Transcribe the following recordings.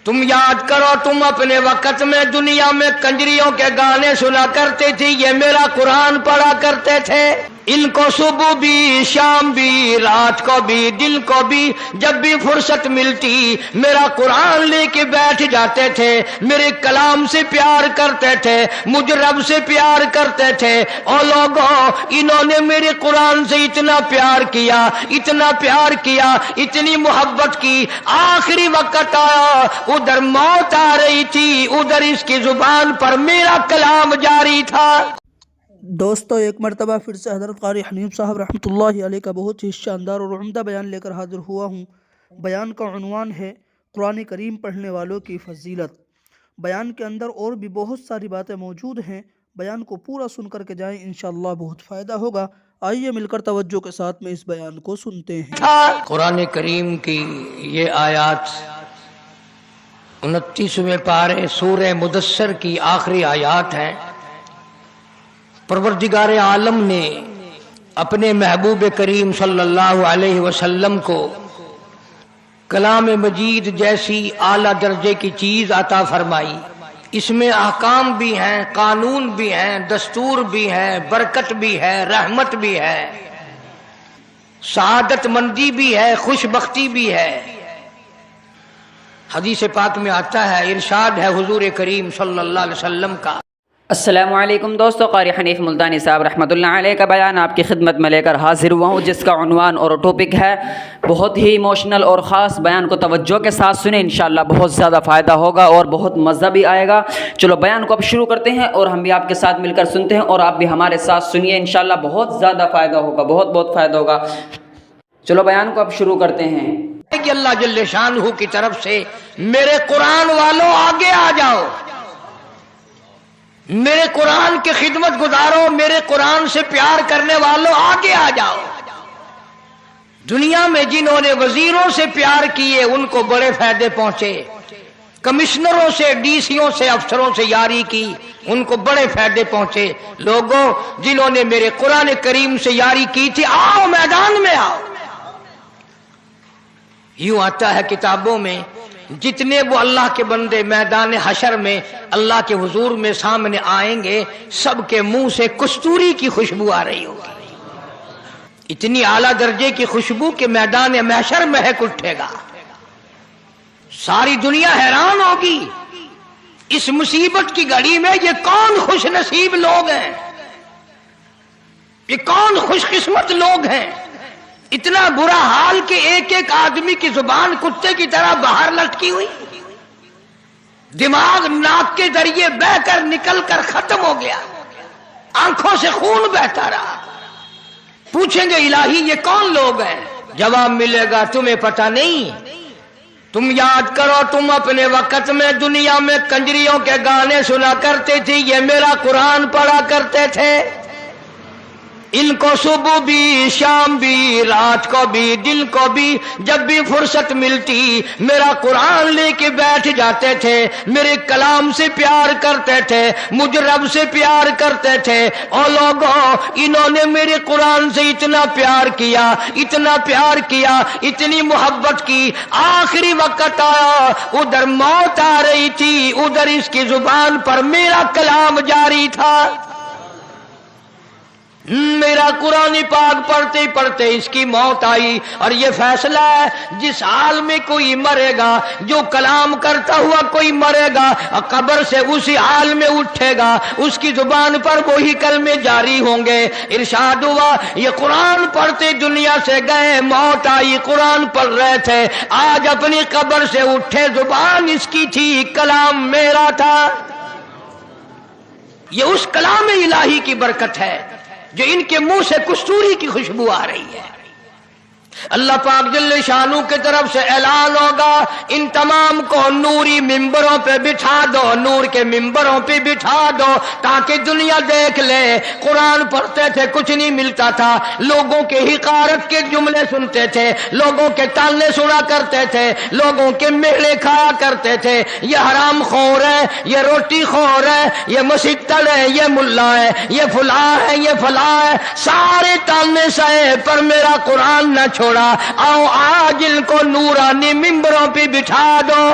तुम याद करो, तुम अपने वक्त में दुनिया में कंजरियों के गाने सुना करते थे, ये मेरा कुरान पढ़ा करते थे। इनको सुबह भी, शाम भी, रात को भी, दिन को भी, जब भी फुर्सत मिलती मेरा कुरान लेके बैठ जाते थे। मेरे कलाम से प्यार करते थे, मुझ रब से प्यार करते थे। और लोगों, इन्होंने मेरे कुरान से इतना प्यार किया, इतना प्यार किया, इतनी मोहब्बत की, आखिरी वक्त आया, उधर मौत आ रही थी, उधर इसकी जुबान पर मेरा कलाम जारी था। दोस्तों, एक मरतबा फिर से हज़रत क़ारी हनीफ साहब रहमतुल्लाहि अलैह का बहुत ही शानदार और उम्दा बयान लेकर हाजिर हुआ हूँ। बयान का उन्वान है कुरान करीम पढ़ने वालों की फजीलत। बयान के अंदर और भी बहुत सारी बातें मौजूद हैं। बयान को पूरा सुन कर के जाएँ, इंशाअल्लाह बहुत फ़ायदा होगा। आइए मिलकर तवज्जो के साथ में इस बयान को सुनते हैं। कुरान करीम की ये आयात 29वें पारे सूरह मुदस्सर की आखिरी आयात है। परवरदिगार आलम ने अपने महबूब करीम सल्लल्लाहु अलैहि वसल्लम को कलाम मजीद जैसी आला दर्जे की चीज अता फरमाई। इसमें अहकाम भी हैं, कानून भी हैं, दस्तूर भी हैं, बरकत भी है, रहमत भी है, सआदत मंदी भी है, खुशबख्ती भी है। हदीस पाक में आता है, इरशाद है हुजूर करीम सल्लल्लाहु अलैहि वसल्लम का। अस्सलामु अलैकुम दोस्तों, क़ारी हनीफ मुल्तानी साहब रहमतुल्लाह अलैह का बयान आपकी खिदमत में लेकर हाजिर हुआ हूँ, जिसका उन्वान और टॉपिक है बहुत ही इमोशनल और ख़ास। बयान को तवज्जो के साथ सुने, इंशाअल्लाह बहुत ज़्यादा फ़ायदा होगा और बहुत मज़ा भी आएगा। चलो बयान को अब शुरू करते हैं और हम भी आपके साथ मिलकर सुनते हैं और आप भी हमारे साथ सुनिए, इंशाअल्लाह बहुत ज़्यादा फ़ायदा होगा, बहुत फ़ायदा होगा। चलो बयान को अब शुरू करते हैं। कि अल्लाह जल्ले शानहू की तरफ से, मेरे कुरान वालों आगे आ जाओ, मेरे कुरान की खिदमत गुजारो, मेरे कुरान से प्यार करने वालों आगे आ जाओ। दुनिया में जिन्होंने वजीरों से प्यार किए उनको बड़े फायदे पहुंचे, कमिश्नरों से, डीसीओं से, अफसरों से यारी की उनको बड़े फायदे पहुंचे। लोगों, जिन्होंने मेरे कुरान करीम से यारी की थी, आओ मैदान में आओ। यूं आता है किताबों में, जितने वो अल्लाह के बंदे मैदान हशर में अल्लाह के हुजूर में सामने आएंगे, सबके मुंह से कस्तूरी की खुशबू आ रही होगी। इतनी आला दर्जे की खुशबू के मैदान महशर महक उठेगा, सारी दुनिया हैरान होगी। इस मुसीबत की घड़ी में ये कौन खुश नसीब लोग हैं, ये कौन खुशकिस्मत लोग हैं। इतना बुरा हाल कि एक एक आदमी की जुबान कुत्ते की तरह बाहर लटकी हुई, दिमाग नाक के जरिए बहकर निकलकर खत्म हो गया, आंखों से खून बहता रहा। पूछेंगे इलाही ये कौन लोग हैं? जवाब मिलेगा तुम्हें पता नहीं। तुम याद करो, तुम अपने वक्त में दुनिया में कंजरियों के गाने सुना करते थे, ये मेरा कुरान पढ़ा करते थे। इनको सुबह भी, शाम भी, रात को भी, दिन को भी, जब भी फुर्सत मिलती मेरा कुरान लेके बैठ जाते थे। मेरे कलाम से प्यार करते थे, मुझ रब से प्यार करते थे। और लोगों, इन्होंने मेरे कुरान से इतना प्यार किया, इतना प्यार किया, इतनी मोहब्बत की, आखिरी वक्त आया, उधर मौत आ रही थी, उधर इसकी जुबान पर मेरा कलाम जारी था। मेरा कुरान पाक पढ़ते पढ़ते इसकी मौत आई। और ये फैसला है, जिस हाल में कोई मरेगा, जो कलाम करता हुआ कोई मरेगा, कब्र से उसी हाल में उठेगा, उसकी जुबान पर वही कलमे जारी होंगे। इरशाद हुआ, ये कुरान पढ़ते दुनिया से गए, मौत आई, कुरान पढ़ रहे थे, आज अपनी कब्र से उठे, जुबान इसकी थी, कलाम मेरा था। ये उस कलाम इलाही की बरकत है जो इनके मुंह से कस्तूरी की खुशबू आ रही है। अल्लाह पाक जल्ले शानू की तरफ से ऐलान होगा, इन तमाम को नूरी मिंबरों पे बिठा दो, नूर के मिंबरों पे बिठा दो, ताकि दुनिया देख ले। कुरान पढ़ते थे, कुछ नहीं मिलता था, लोगों के हिकारत के जुमले सुनते थे, लोगों के ताने सुना करते थे, लोगों के मेले खाया करते थे। ये हराम खोर है, ये रोटी खोर है, ये मसीतड़ है, ये मुल्ला है, ये फुला है, ये फला है, सारे ताने सहे पर मेरा कुरान न छोड़ा। 'आओ आज इनको नूरानी मिंबरों पे बिठा दो, ताकि दुनिया देख ले। कुरान पढ़ते थे, कुछ नहीं मिलता था, लोगों के हिकारत के जुमले सुनते थे, लोगों के मेले खाया करते थे, लोगों के ताने सुना करते थे। ये हराम खोर है, ये रोटी खोर है, ये मुल्ला है, ये फुला है, ये फला है, सारे ताने सहे पर मेरा कुरान न छोड़ा। आओ आज इनको नूरानी मिंबरों पे बिठा दो।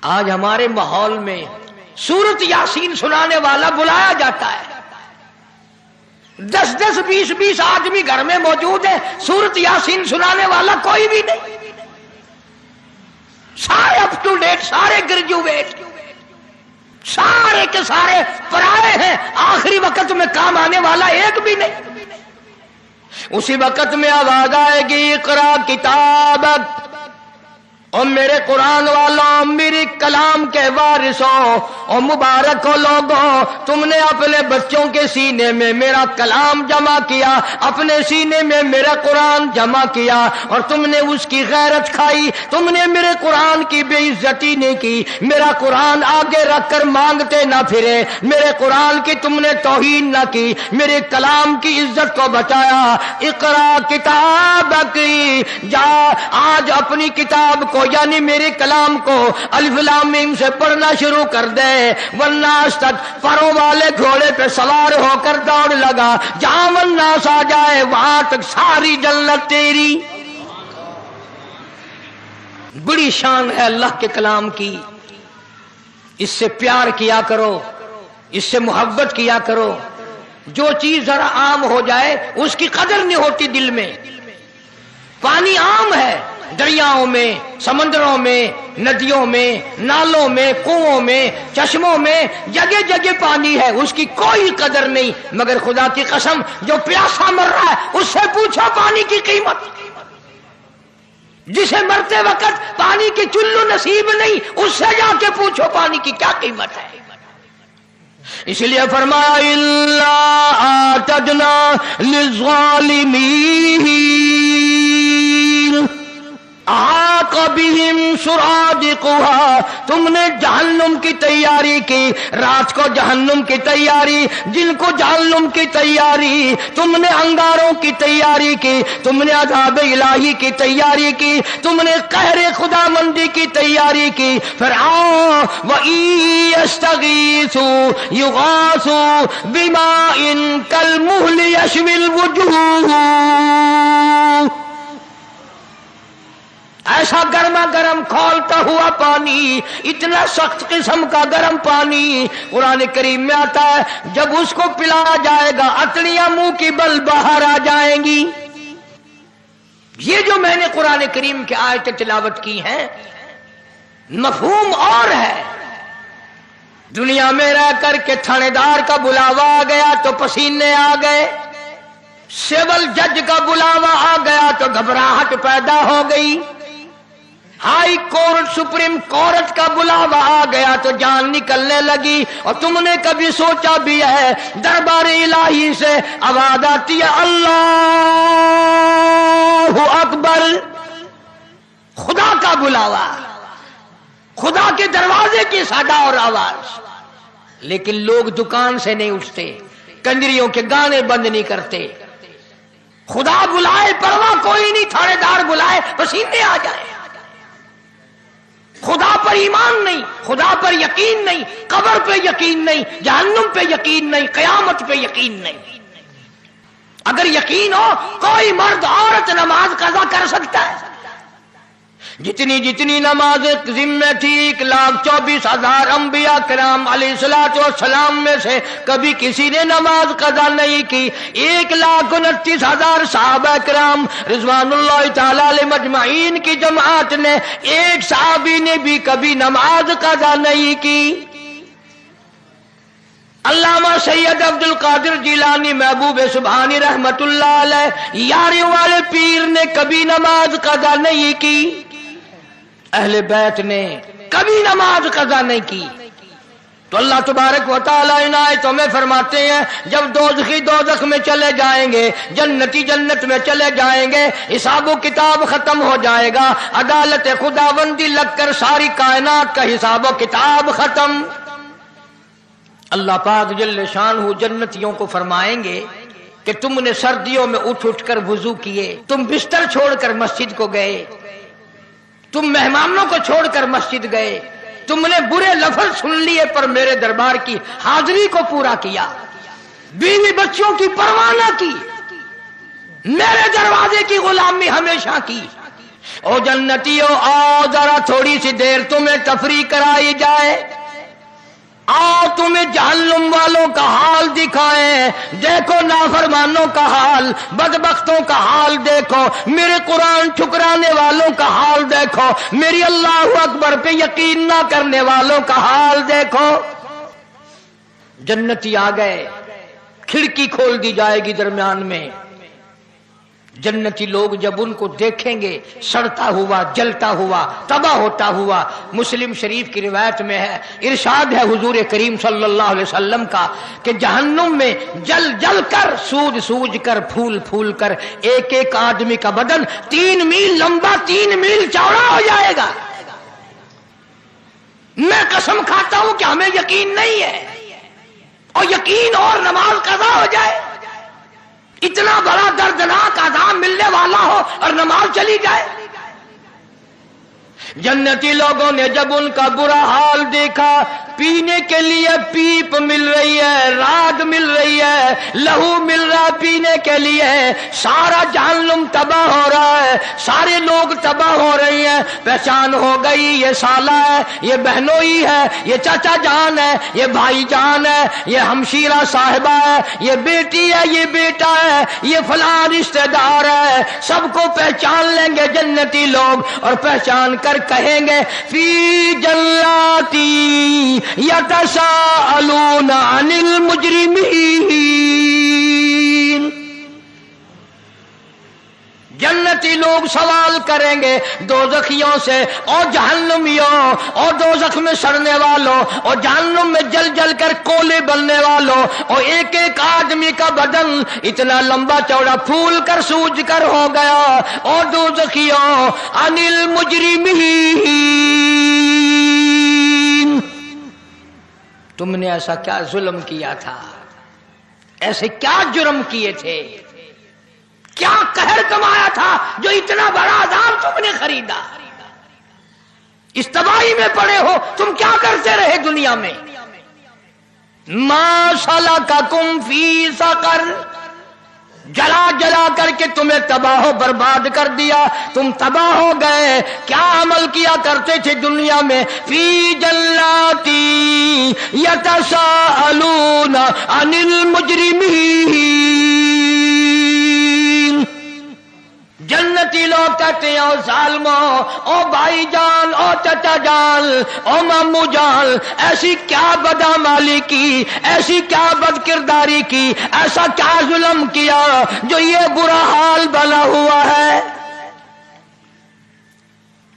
آج ہمارے ماحول میں سورت یاسین سنانے والا بلایا جاتا ہے، 10 20 آدمی گھر میں موجود ہے، سورت یاسین سنانے والا کوئی بھی نہیں، سارے اپ ٹو ڈیٹ، سارے گریجویٹ، سارے کے سارے پرائے ہیں، آخری وقت میں کام آنے والا ایک بھی نہیں۔ اسی وقت میں آواز آئے گی اقرا کتابک، اور میرے قرآن والوں، میری کلام کے وارثوں اور مبارک ہو لوگوں، تم نے اپنے بچوں کے سینے میں میرا کلام جمع کیا، اپنے سینے میں میرا قرآن جمع کیا، اور تم نے اس کی غیرت کھائی، تم نے میرے قرآن کی بے عزتی نہیں کی، میرا قرآن آگے رکھ کر مانگتے نہ پھرے، میرے قرآن کی تم نے توہین نہ کی، میرے کلام کی عزت کو بچایا۔ اقرا کتابک، جا آج اپنی کتاب کو یعنی میرے کلام کو الف لام میم سے پڑھنا شروع کر دے، والناس تک پروں والے گھوڑے پہ سوار ہو کر دوڑ لگا، جہاں والناس آ جائے وہاں تک ساری جنت تیری۔ بڑی شان ہے اللہ کے کلام کی، اس سے پیار کیا کرو، اس سے محبت کیا کرو۔ جو چیز ذرا عام ہو جائے اس کی قدر نہیں ہوتی دل میں۔ پانی عام ہے، دریاؤں میں، سمندروں میں، ندیوں میں، نالوں میں، کنووں میں، چشموں میں، جگہ جگہ پانی ہے، اس کی کوئی قدر نہیں، مگر خدا کی قسم جو پیاسا مر رہا ہے اس سے پوچھو پانی کی قیمت۔ جسے مرتے وقت پانی کی چلو نصیب نہیں، اس سے جا کے پوچھو پانی کی کیا قیمت ہے۔ اس لیے فرمایا الا اعتدنا للظالمین احاط بہم سرادقها، تم نے جہنم کی تیاری کی، رات کو جہنم کی تیاری، جن کو جہنم کی تیاری، تم نے انگاروں کی تیاری کی، تم نے عذاب الہی کی تیاری کی، تم نے قہر خدا مندی کی تیاری کی۔ فرعون وَإِن يَسْتَغِيثُوا يُغَاثُوا بِمَاءٍ كَالْمُهْلِ يَشْوِي الْوُجُوهَ، ایسا گرما گرم کھولتا ہوا پانی، اتنا سخت قسم کا گرم پانی قرآن کریم میں آتا ہے، جب اس کو پلایا جائے گا اتڑیاں منہ کی بل باہر آ جائیں گی۔ یہ جو میں نے قرآن کریم کی آیتیں تلاوت کی ہیں، مفہوم اور ہے۔ دنیا میں رہ کر کے تھانے دار کا بلاوا آ گیا تو پسینے آ گئے، سول جج کا بلاوا آ گیا تو گھبراہٹ پیدا ہو گئی، ہائی کورٹ سپریم کورٹ کا بلاوا آ گیا تو جان نکلنے لگی۔ اور تم نے کبھی سوچا بھی ہے دربار الہی سے آواز آتی ہے اللہ اکبر، خدا کا بلاوا، خدا کے دروازے کی صدا اور آواز، لیکن لوگ دکان سے نہیں اٹھتے، کنجریوں کے گانے بند نہیں کرتے۔ خدا بلائے پرواہ کوئی نہیں، تھانے دار بلائے پسینے آ جائے۔ خدا پر ایمان نہیں، خدا پر یقین نہیں، قبر پہ یقین نہیں، جہنم پہ یقین نہیں، قیامت پہ یقین نہیں۔ اگر یقین ہو کوئی مرد عورت نماز قضا کر سکتا ہے۔ جتنی نمازیں ذمہ تھی 1,24,000 انبیاء کرام علیہ الصلوۃ والسلام میں سے کبھی کسی نے نماز قضا نہیں کی۔ 1,29,000 صحابہ کرام رضوان اللہ تعالی علیہ مجمعین کی جماعت نے، ایک صحابی نے بھی کبھی نماز قضا نہیں کی۔ علامہ سید عبد القادر جیلانی محبوب سبحانی رحمت اللہ علیہ یاری والے پیر نے کبھی نماز قضا نہیں کی، اہل بیت نے کبھی نماز قضا نہیں کی۔ تو اللہ تبارک و تعالیٰ عنایتوں میں فرماتے ہیں جب دوزخی دوزخ میں چلے جائیں گے، جنتی جنت میں چلے جائیں گے، حساب و کتاب ختم ہو جائے گا، عدالت خداوندی لگ کر ساری کائنات کا حساب و کتاب ختم۔ اللہ پاک جل شانہ جنتیوں کو فرمائیں گے کہ تم نے سردیوں میں اٹھ اٹھ کر وضو کیے، تم بستر چھوڑ کر مسجد کو گئے، تم مہمانوں کو چھوڑ کر مسجد گئے، تم نے برے لفظ سن لیے پر میرے دربار کی حاضری کو پورا کیا، بیوی بچوں کی پرواہ نہ کی، میرے دروازے کی غلامی ہمیشہ کی، او جنتیوں آؤ ذرا تھوڑی سی دیر تمہیں تفریح کرائی جائے، آؤ تمہیں جہنم والوں کا حال دکھائیں، دیکھو نافرمانوں کا حال، بدبختوں کا حال دیکھو، میرے قرآن ٹھکرانے والوں کا حال دیکھو، میری اللہ اکبر پہ یقین نہ کرنے والوں کا حال دیکھو۔ جنتی آ گئے، کھڑکی کھول دی جائے گی درمیان میں، جنتی لوگ جب ان کو دیکھیں گے سڑتا ہوا، جلتا ہوا، تباہ ہوتا ہوا، مسلم شریف کی روایت میں ہے، ارشاد ہے حضور کریم صلی اللہ علیہ وسلم کا کہ جہنم میں جل جل کر، سوج سوج کر، پھول پھول کر ایک ایک آدمی کا بدن 3 میل لمبا، 3 میل چوڑا ہو جائے گا۔ میں قسم کھاتا ہوں کہ ہمیں یقین نہیں ہے، اور یقین اور نماز قضا ہو جائے، اتنا بڑا دردناک عذاب ملنے والا ہو اور نماز چلی جائے۔ جنتی لوگوں نے جب ان کا برا حال دیکھا، پینے کے لیے پیپ مل رہی ہے، راگ مل رہی ہے، لہو مل رہا ہے پینے کے لیے، سارا جہنم تباہ ہو رہا ہے، سارے لوگ تباہ ہو رہے ہیں، پہچان ہو گئی یہ سالہ ہے، یہ بہنوئی ہے، یہ چچا جان ہے، یہ بھائی جان ہے، یہ ہمشیرہ صاحبہ ہے، یہ بیٹی ہے، یہ بیٹا ہے، یہ فلاں رشتہ دار ہے، سب کو پہچان لیں گے جنتی لوگ، اور پہچان کر کہیں گے فی جناتی یتساءلون عن المجرمین۔ جنتی لوگ سوال کریں گے دوزخیوں سے، اور جہنمیوں، اور دوزخ میں سڑنے والوں، اور جہنم میں جل جل کر کولے بننے والوں، اور ایک ایک آدمی کا بدن اتنا لمبا چوڑا پھول کر سوج کر ہو گیا، اور دوزخیوں عن المجرمین، تم نے ایسا کیا ظلم کیا تھا، ایسے کیا جرم کیے تھے، کیا قہر کمایا تھا جو اتنا بڑا عذاب تم نے خریدا، اس تباہی میں پڑے ہو، تم کیا کرتے رہے دنیا میں؟ ما سلککم فی سقر، جلا جلا کر کے تمہیں تباہ و برباد کر دیا، تم تباہ ہو گئے، کیا عمل کیا کرتے تھے دنیا میں؟ فی جناتی یتساءلون عن المجرمین، جنتی لوگ کہتے ہیں او ظالموں، او بھائی جان، او چچا جان، او مامو جان، ایسی کیا بدعمالی کی، ایسی کیا بد کرداری کی، ایسا کیا ظلم کیا جو یہ برا حال بنا ہوا ہے؟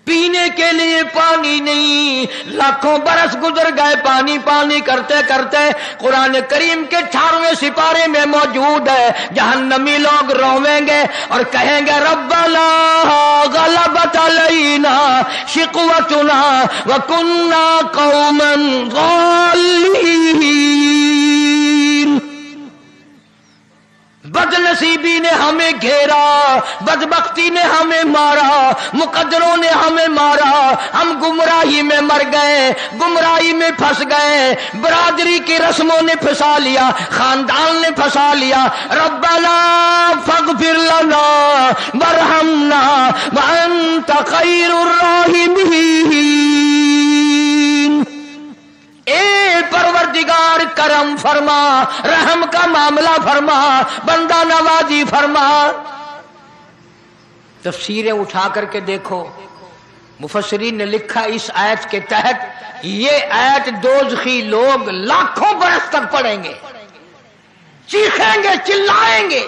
پینے کے لیے پانی نہیں، لاکھوں برس گزر گئے پانی پانی کرتے کرتے، قرآن کریم کے 18ویں سپارے میں موجود ہے، جہنمی لوگ رویں گے اور کہیں گے ربنا غلبت علینا شقوتنا وکننا قوما ضالین، بد نصیبی نے ہمیں گھیرا، بدبختی نے ہمیں مارا، مقدروں نے ہمیں مارا، ہم گمراہی میں مر گئے، گمراہی میں پھنس گئے، برادری کی رسموں نے پھنسا لیا، خاندان نے پھنسا لیا، ربنا فاغفر لنا وارحمنا وانت خیر الراحمین، اے پروردگار کرم فرما، رحم کا معاملہ فرما، بندہ نوازی فرما۔ تفسیریں اٹھا کر کے دیکھو، مفسرین نے لکھا اس آیت کے تحت یہ آیت دوزخی لوگ لاکھوں برس تک پڑھیں گے، چیخیں گے، چلائیں گے،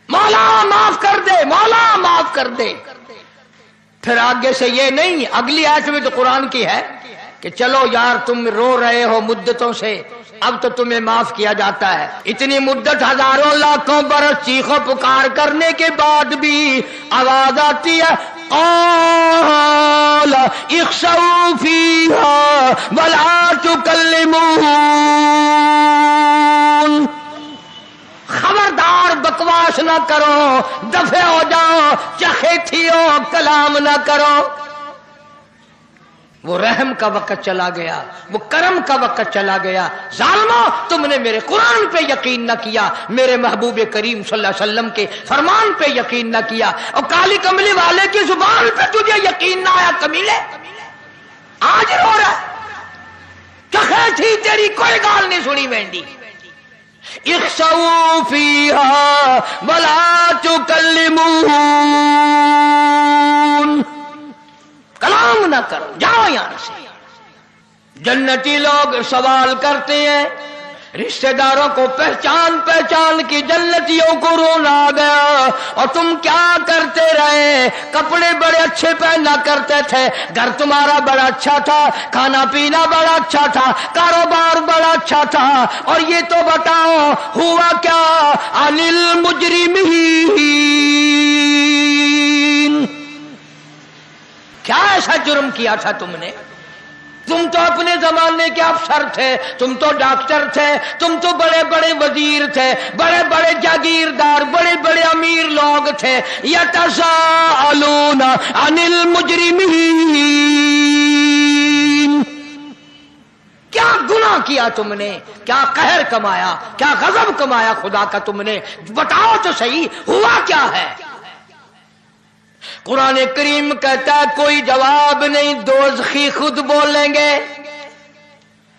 مولا معاف کر دے، مولا معاف کر دے۔ پھر آگے سے یہ نہیں، اگلی آیت میں تو قرآن کی ہے کہ چلو یار تم رو رہے ہو مدتوں سے، اب تو تمہیں معاف کیا جاتا ہے۔ اتنی مدت ہزاروں لاکھوں برس چیخو پکار کرنے کے بعد بھی آواز آتی ہے قال اخسؤوا فیہا ولا تکلمون، خبردار بکواس نہ کرو، دفع ہو جاؤ، چخیتھی ہو، کلام نہ کرو۔ वो रहम का वक्त चला गया, वो करम का वक्त चला गया। जालिमो, तुमने मेरे कुरान पे यकीन न किया, मेरे महबूब करीम सल्लल्लाहु अलैहि वसल्लम के फरमान पे यकीन न किया, और काली कमली वाले की जुबान पे तुझे यकीन ना आया। कमीले, आज रो रहा है, कहे थी तेरी कोई गाल नहीं सुनी वेंदी। इख्सऊ फीहा वला तुकल्लिमून, कलाम ना करो, जाओ यहां से। जन्नती लोग सवाल करते हैं, रिश्तेदारों को पहचान पहचान की जन्नतियों को रोना आ गया, और तुम क्या करते रहे? कपड़े बड़े अच्छे पहना करते थे, घर तुम्हारा बड़ा अच्छा था, खाना पीना बड़ा अच्छा था, कारोबार बड़ा अच्छा था, और ये तो बताओ हुआ क्या? अनिल मुजरिमीन, क्या ऐसा जुर्म किया था तुमने? तुम तो अपने जमाने के अफसर थे, तुम तो डॉक्टर थे, तुम तो बड़े बड़े वजीर थे, बड़े बड़े जागीरदार, बड़े बड़े अमीर लोग थे। यतसाअलूना अनिल मुजरिमीन, क्या गुनाह किया तुमने? क्या कहर कमाया, क्या गजब कमाया खुदा का तुमने? बताओ तो सही, हुआ क्या है? कुरान करीम कहता है कोई जवाब नहीं, दोज़खी खुद बोलेंगे,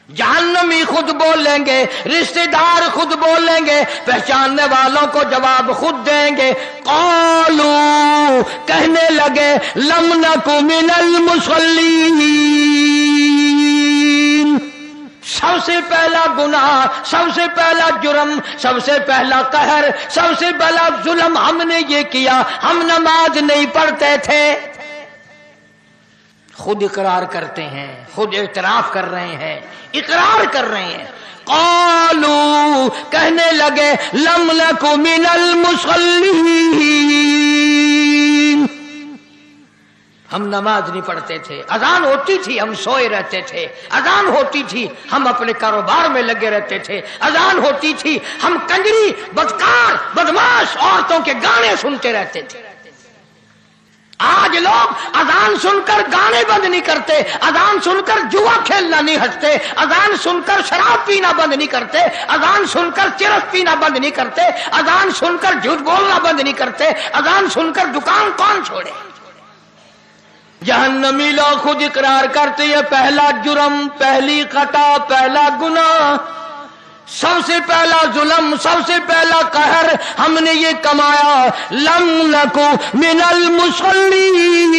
जहन्नमी खुद बोलेंगे, रिश्तेदार खुद बोलेंगे, पहचानने वालों को जवाब खुद देंगे। क़ालू, कहने लगे, लम नकु मिनल मुसल्लीन, सबसे पहला गुनाह, सबसे पहला जुर्म, सबसे पहला कहर, सबसे पहला जुल्म हमने ये किया, हम नमाज नहीं पढ़ते थे। खुद इकरार करते हैं, खुद इतराफ कर रहे हैं, इकरार कर रहे हैं। क़ालू, कहने लगे, लम नकु मिनल मुसल्लीन, हम नमाज नहीं पढ़ते थे, अजान होती थी हम सोए रहते थे, अजान होती थी हम अपने कारोबार में लगे रहते थे, अजान होती थी हम कंजरी, बदकार, बदमाश औरतों के गाने सुनते रहते थे। आज लोग अजान सुनकर गाने बंद नहीं करते, अजान सुनकर जुआ खेलना नहीं हटते, अजान सुनकर शराब पीना बंद नहीं करते, अजान सुनकर चिरस पीना बंद नहीं करते, अजान सुनकर झूठ बोलना बंद नहीं करते, अजान सुनकर दुकान कौन छोड़े? जहन्नमी लोग खुद इकरार करते हैं, पहला जुर्म, पहली खता, पहला गुनाह, सबसे पहला जुल्म, सबसे पहला कहर हमने ये कमाया। लम नकु मिनल मुसल्लीन,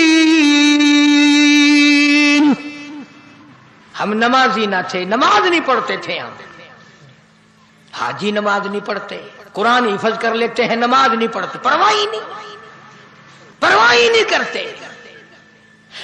हम नमाजी ना थे, नमाज नहीं पढ़ते थे हम। हाजी नमाज नहीं पढ़ते, कुरान हिफज कर लेते हैं, नमाज नहीं पढ़ते, परवाह ही नहीं, परवाह ही नहीं करते।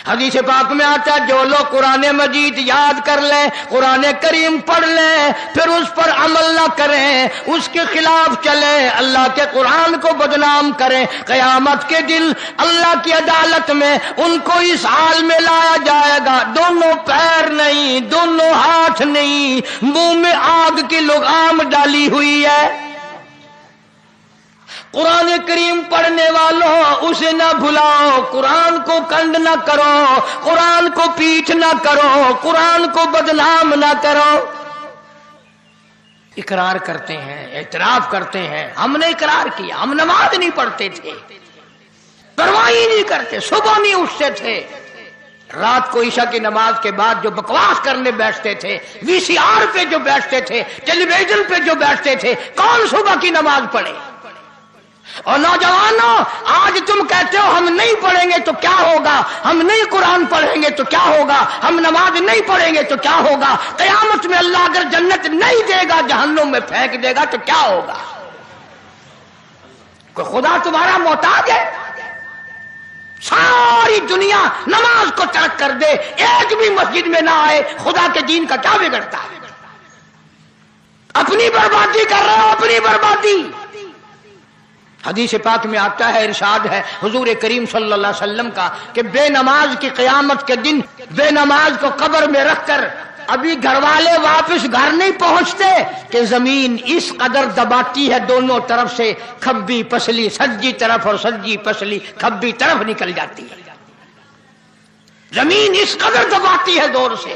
हदीस पाक में आता है जो लोग कुरान मजीद याद कर लें, कुरान करीम पढ़ लें, फिर उस पर अमल ना करें, उसके खिलाफ चलें, अल्लाह के कुरान को बदनाम करें, क़यामत के दिन अल्लाह की अदालत में उनको इस हाल में लाया जाएगा, दोनों पैर नहीं, दोनों हाथ नहीं, मुंह में आग की लगाम डाली हुई है। कुरान करीम पढ़ने वालों, उसे ना भुलाओ, कुरान को कंड ना करो, कुरान को पीठ ना करो, कुरान को बदनाम ना करो। इकरार करते हैं, एतराफ करते हैं, हमने इकरार किया, हम नमाज नहीं पढ़ते थे, परवाह ही नहीं करते, सुबह नहीं उठते थे, रात को ईशा की नमाज के बाद जो बकवास करने बैठते थे, वीसीआर पे जो बैठते थे, टेलीविजन पे जो बैठते थे, कौन सुबह की नमाज पढ़े? और नौजवानों, आज तुम कहते हो हम नहीं पढ़ेंगे तो क्या होगा, हम नहीं कुरान पढ़ेंगे तो क्या होगा, हम नमाज नहीं पढ़ेंगे तो क्या होगा, क़यामत में अल्लाह अगर जन्नत नहीं देगा, जहन्नुम में फेंक देगा तो क्या होगा? कोई खुदा तुम्हारा मोहताज है? सारी दुनिया नमाज को तर्क कर दे, एक भी मस्जिद में ना आए, खुदा के दीन का क्या बिगड़ता है? अपनी बर्बादी कर रहे हो, अपनी बर्बादी। हदीस पाक में आता है, इरशाद है हुजूर करीम सल्लल्लाहु अलैहि वसल्लम का कि बेनमाज की क़यामत के दिन बेनमाज को कब्र में रखकर अभी घर वाले वापस घर नहीं पहुंचते कि जमीन इस कदर दबाती है दोनों तरफ से, खब्बी पसली सज्जी तरफ और सज्जी पसली खब्बी तरफ निकल जाती है। जमीन इस कदर दबाती है जोर से।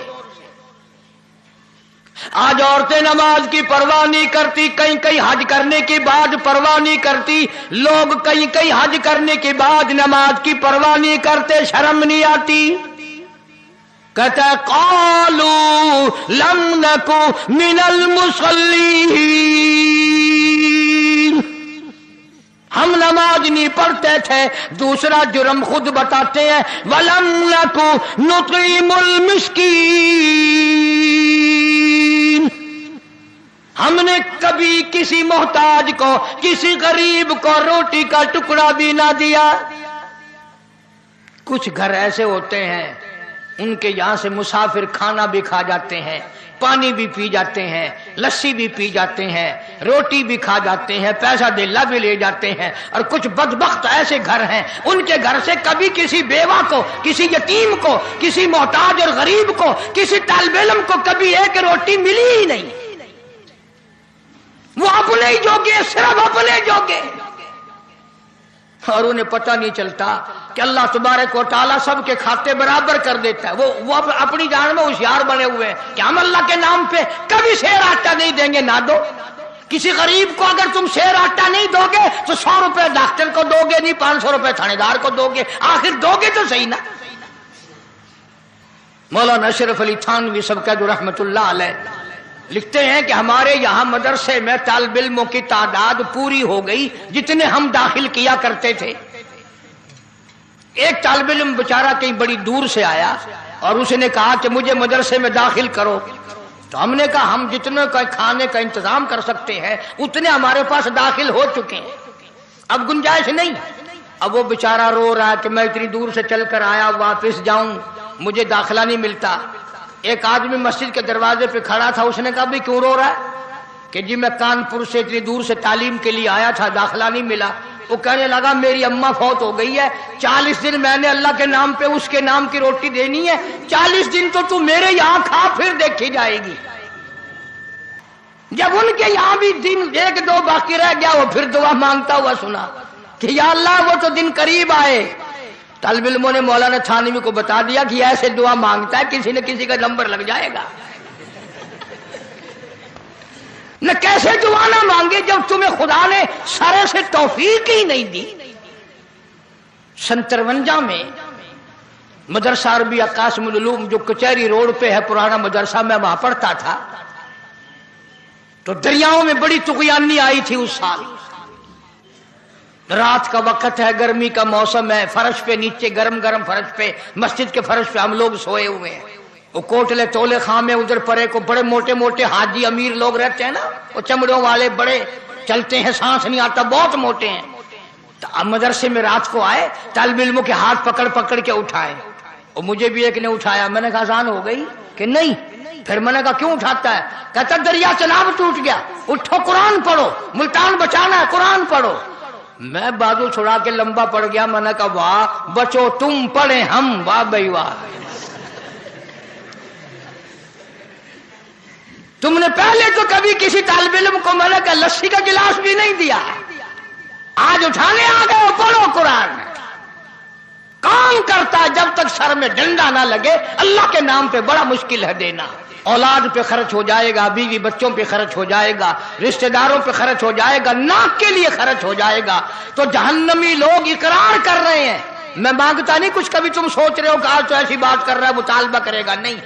आज औरतें नमाज की परवाह नहीं करती, कहीं कहीं हज करने के बाद परवाह नहीं करती, लोग कहीं कहीं हज करने के बाद नमाज की परवाह नहीं करते, शर्म नहीं आती। कहता कालू लम नकु मिनल मुसल्लीन, हम नमाज नहीं पढ़ते थे। दूसरा जुर्म खुद बताते हैं, वलम नकु नुतीमुल मिस्कीन, हमने कभी किसी मोहताज को, किसी गरीब को रोटी का टुकड़ा भी ना दिया। कुछ घर ऐसे होते हैं उनके यहां से मुसाफिर खाना भी खा जाते हैं, पानी भी पी जाते हैं, लस्सी भी पी जाते हैं, रोटी भी खा जाते हैं, पैसा दिल्ला भी ले जाते हैं। और कुछ बदबख्त ऐसे घर हैं उनके घर से कभी किसी बेवा को, किसी यतीम को, किसी मोहताज और गरीब को, किसी तालिब इल्म को कभी एक रोटी मिली ही नहीं। वो अपने ही जोगे, सिर्फ अपने जोगे, और उन्हें पता नहीं चलता कि अल्लाह तबारक व तआला सबके खाते बराबर कर देता है। वो अपनी जान में होशियार बने हुए हैं कि हम अल्लाह के नाम पे कभी शेर आटा नहीं देंगे, ना दो। किसी गरीब को अगर तुम शेर आटा नहीं दोगे तो 100 रुपए डॉक्टर को दोगे नहीं, 500 रुपए थानेदार को दोगे, आखिर दोगे तो सही ना। मौलाना अशरफ अली थानवी सबकत रहमतुल्लाह अलैह लिखते हैं कि हमारे यहां मदरसे में तालिब इल्मों की तादाद पूरी हो गई जितने हम दाखिल किया करते थे। एक तालिब इल्म बेचारा कहीं बड़ी दूर से आया और उसने कहा कि मुझे मदरसे में दाखिल करो। तो हमने कहा हम जितने का खाने का इंतजाम कर सकते हैं उतने हमारे पास दाखिल हो चुके हैं, अब गुंजाइश नहीं। अब वो बेचारा रो रहा है कि मैं इतनी दूर से चलकर आया, वापस जाऊं, मुझे दाखिला नहीं मिलता। एक आदमी मस्जिद के दरवाजे पे खड़ा था, उसने कहा भी क्यों रो रहा है? कि जी मैं कानपुर से इतनी दूर से तालीम के लिए आया था, दाखिला नहीं मिला। वो कहने लगा मेरी अम्मा फौत हो गई है, 40 दिन मैंने अल्लाह के नाम पे उसके नाम की रोटी देनी है, 40 दिन तो तू मेरे यहां खा, फिर देखी जाएगी। जब उनके यहां भी दिन 1-2 बाकी रह गया, वो फिर दुआ मांगता हुआ सुना कि या अल्लाह वो तो दिन करीब आए। तालिब इल्मों ने मौलाना थानवी को बता दिया कि ऐसे दुआ मांगता है किसी न किसी का नंबर लग जाएगा। न कैसे दुआ ना मांगे जब तुम्हें खुदा ने सारे से तौफीक ही नहीं दी। 53 में मदरसा अरबिया कासिमुल उलूम जो कचहरी रोड पे है पुराना मदरसा, में वहां पढ़ता था। तो दरियाओं में बड़ी तुगयानी आई थी उस साल। रात का वक्त है, गर्मी का मौसम है, फर्श पे नीचे गरम गरम फर्श पे, मस्जिद के फर्श पे हम लोग सोए हुए हैं। वो कोटले तोले खामे उधर परे को बड़े मोटे मोटे हाजी अमीर लोग रहते हैं ना, वो चमड़ों वाले बड़े चलते हैं, सांस नहीं आता, बहुत मोटे हैं। तो अब मदरसे में रात को आए, तालिब इल्मों के हाथ पकड़ पकड़ के उठाए। और मुझे भी एक ने उठाया, मैंने कहा आसान हो गई कि नहीं? फिर मैंने कहा क्यों उठाता है? कहता दरिया चनाब टूट गया, उठो कुरान पढ़ो, मुल्तान बचाना है, कुरान पढ़ो। मैं बाजू छुड़ा के लंबा पड़ गया। मैंने कहा वाह बचो तुम, पढ़े हम, वाह भाई वाह। तुमने पहले तो कभी किसी तालिब इल्म को मैंने कहा लस्सी का गिलास भी नहीं दिया, आज उठाने आ गए, पढ़ो कुरान। काम करता है जब तक सर में डंडा ना लगे। अल्लाह के नाम पे बड़ा मुश्किल है देना। औलाद पे खर्च हो जाएगा, बीवी बच्चों पे खर्च हो जाएगा, रिश्तेदारों पे खर्च हो जाएगा, नाक के लिए खर्च हो जाएगा। तो जहन्नमी लोग इकरार कर रहे हैं, मैं मांगता नहीं कुछ। कभी तुम सोच रहे हो कि आज तो ऐसी बात कर रहा है मुतालबा करेगा, नहीं,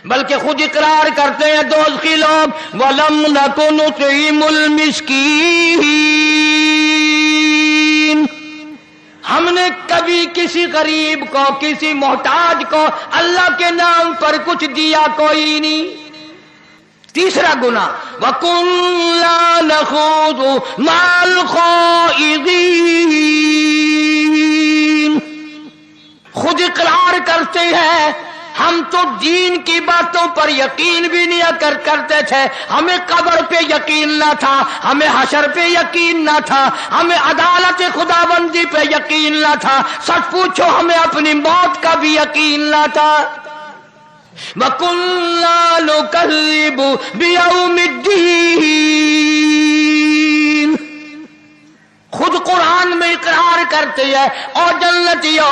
बल्कि खुद इकरार करते हैं दोज़खी लोग, वलम नकु नुतीमुल मिस्कीन, हमने कभी किसी गरीब को, किसी मोहताज को अल्लाह के नाम पर कुछ दिया कोई नहीं। तीसरा गुनाह, वकुन्ना नखूदु माल खाइदीन, खुद इकरार करते हैं हम तो दीन की बातों पर यकीन भी नहीं करते थे। हमें कब्र पे यकीन ना था, हमें हशर पे यकीन ना था, हमें अदालत खुदाबंदी पे यकीन ना था, सच पूछो हमें अपनी मौत का भी यकीन ना था। वकुन्ना नुकज़्ज़िबु बियौमिद्दीन, खुद कुरान में इकरार करती है, ओ जन्नतियों,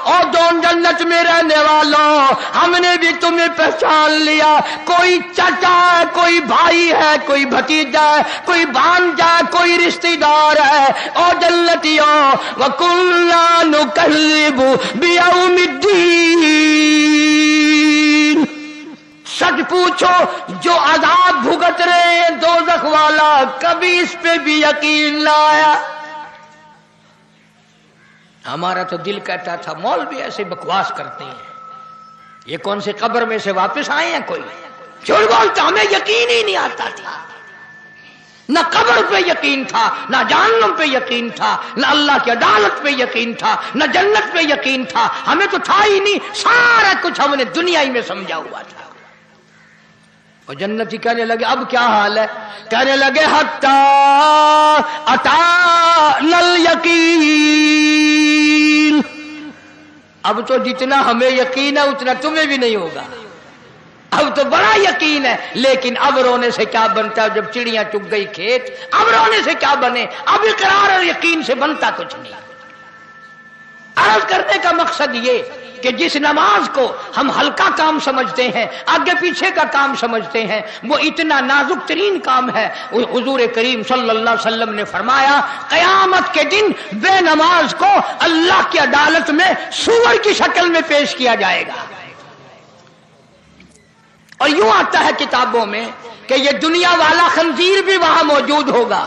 ओ दोन जन्नत में रहने वालों, हमने भी तुम्हें पहचान लिया। कोई चाचा है, कोई भाई है, कोई भतीजा है, कोई भांजा है, कोई रिश्तेदार है। ओ जन्नतियों, वकुल्ला नुकल्लिबु बियौमिद्दीन, सच पूछो जो अजाब भुगत रहे हैं दोज़ख वाला, कभी इस पे भी यकीन ना आया। हमारा तो दिल कहता था मौलवी ऐसे बकवास करते हैं, ये कौन से कब्र में से वापस आए हैं, कोई झूठ बोलता, हमें यकीन ही नहीं आता था। न कब्र पे यकीन था, न जहन्नम पे यकीन था, न अल्लाह की अदालत पे यकीन था, न जन्नत पे यकीन था, हमें तो था ही नहीं। सारा कुछ हमने दुनिया ही में समझा हुआ था। और जन्नती कहने लगे अब क्या हाल है, कहने लगे हत्ता अतानल यकीन, अब तो जितना हमें यकीन है उतना तुम्हें भी नहीं होगा। अब तो बड़ा यकीन है, लेकिन अब रोने से क्या बनता है, जब चिड़ियां चुग गई खेत, अब रोने से क्या बने, अब इकरार और यकीन से बनता कुछ नहीं। अर्ज करने का मकसद ये कि जिस नमाज को हम हल्का काम समझते हैं, आगे पीछे का काम समझते हैं, वो इतना नाजुक तरीन काम है। हुजूर करीम सल्लल्लाहु अलैहि वसल्लम ने फरमाया, कयामत के दिन बेनमाज को अल्लाह की अदालत में सूअर की शक्ल में पेश किया जाएगा। और यूं आता है किताबों में कि ये दुनिया वाला खंजीर भी वहां मौजूद होगा,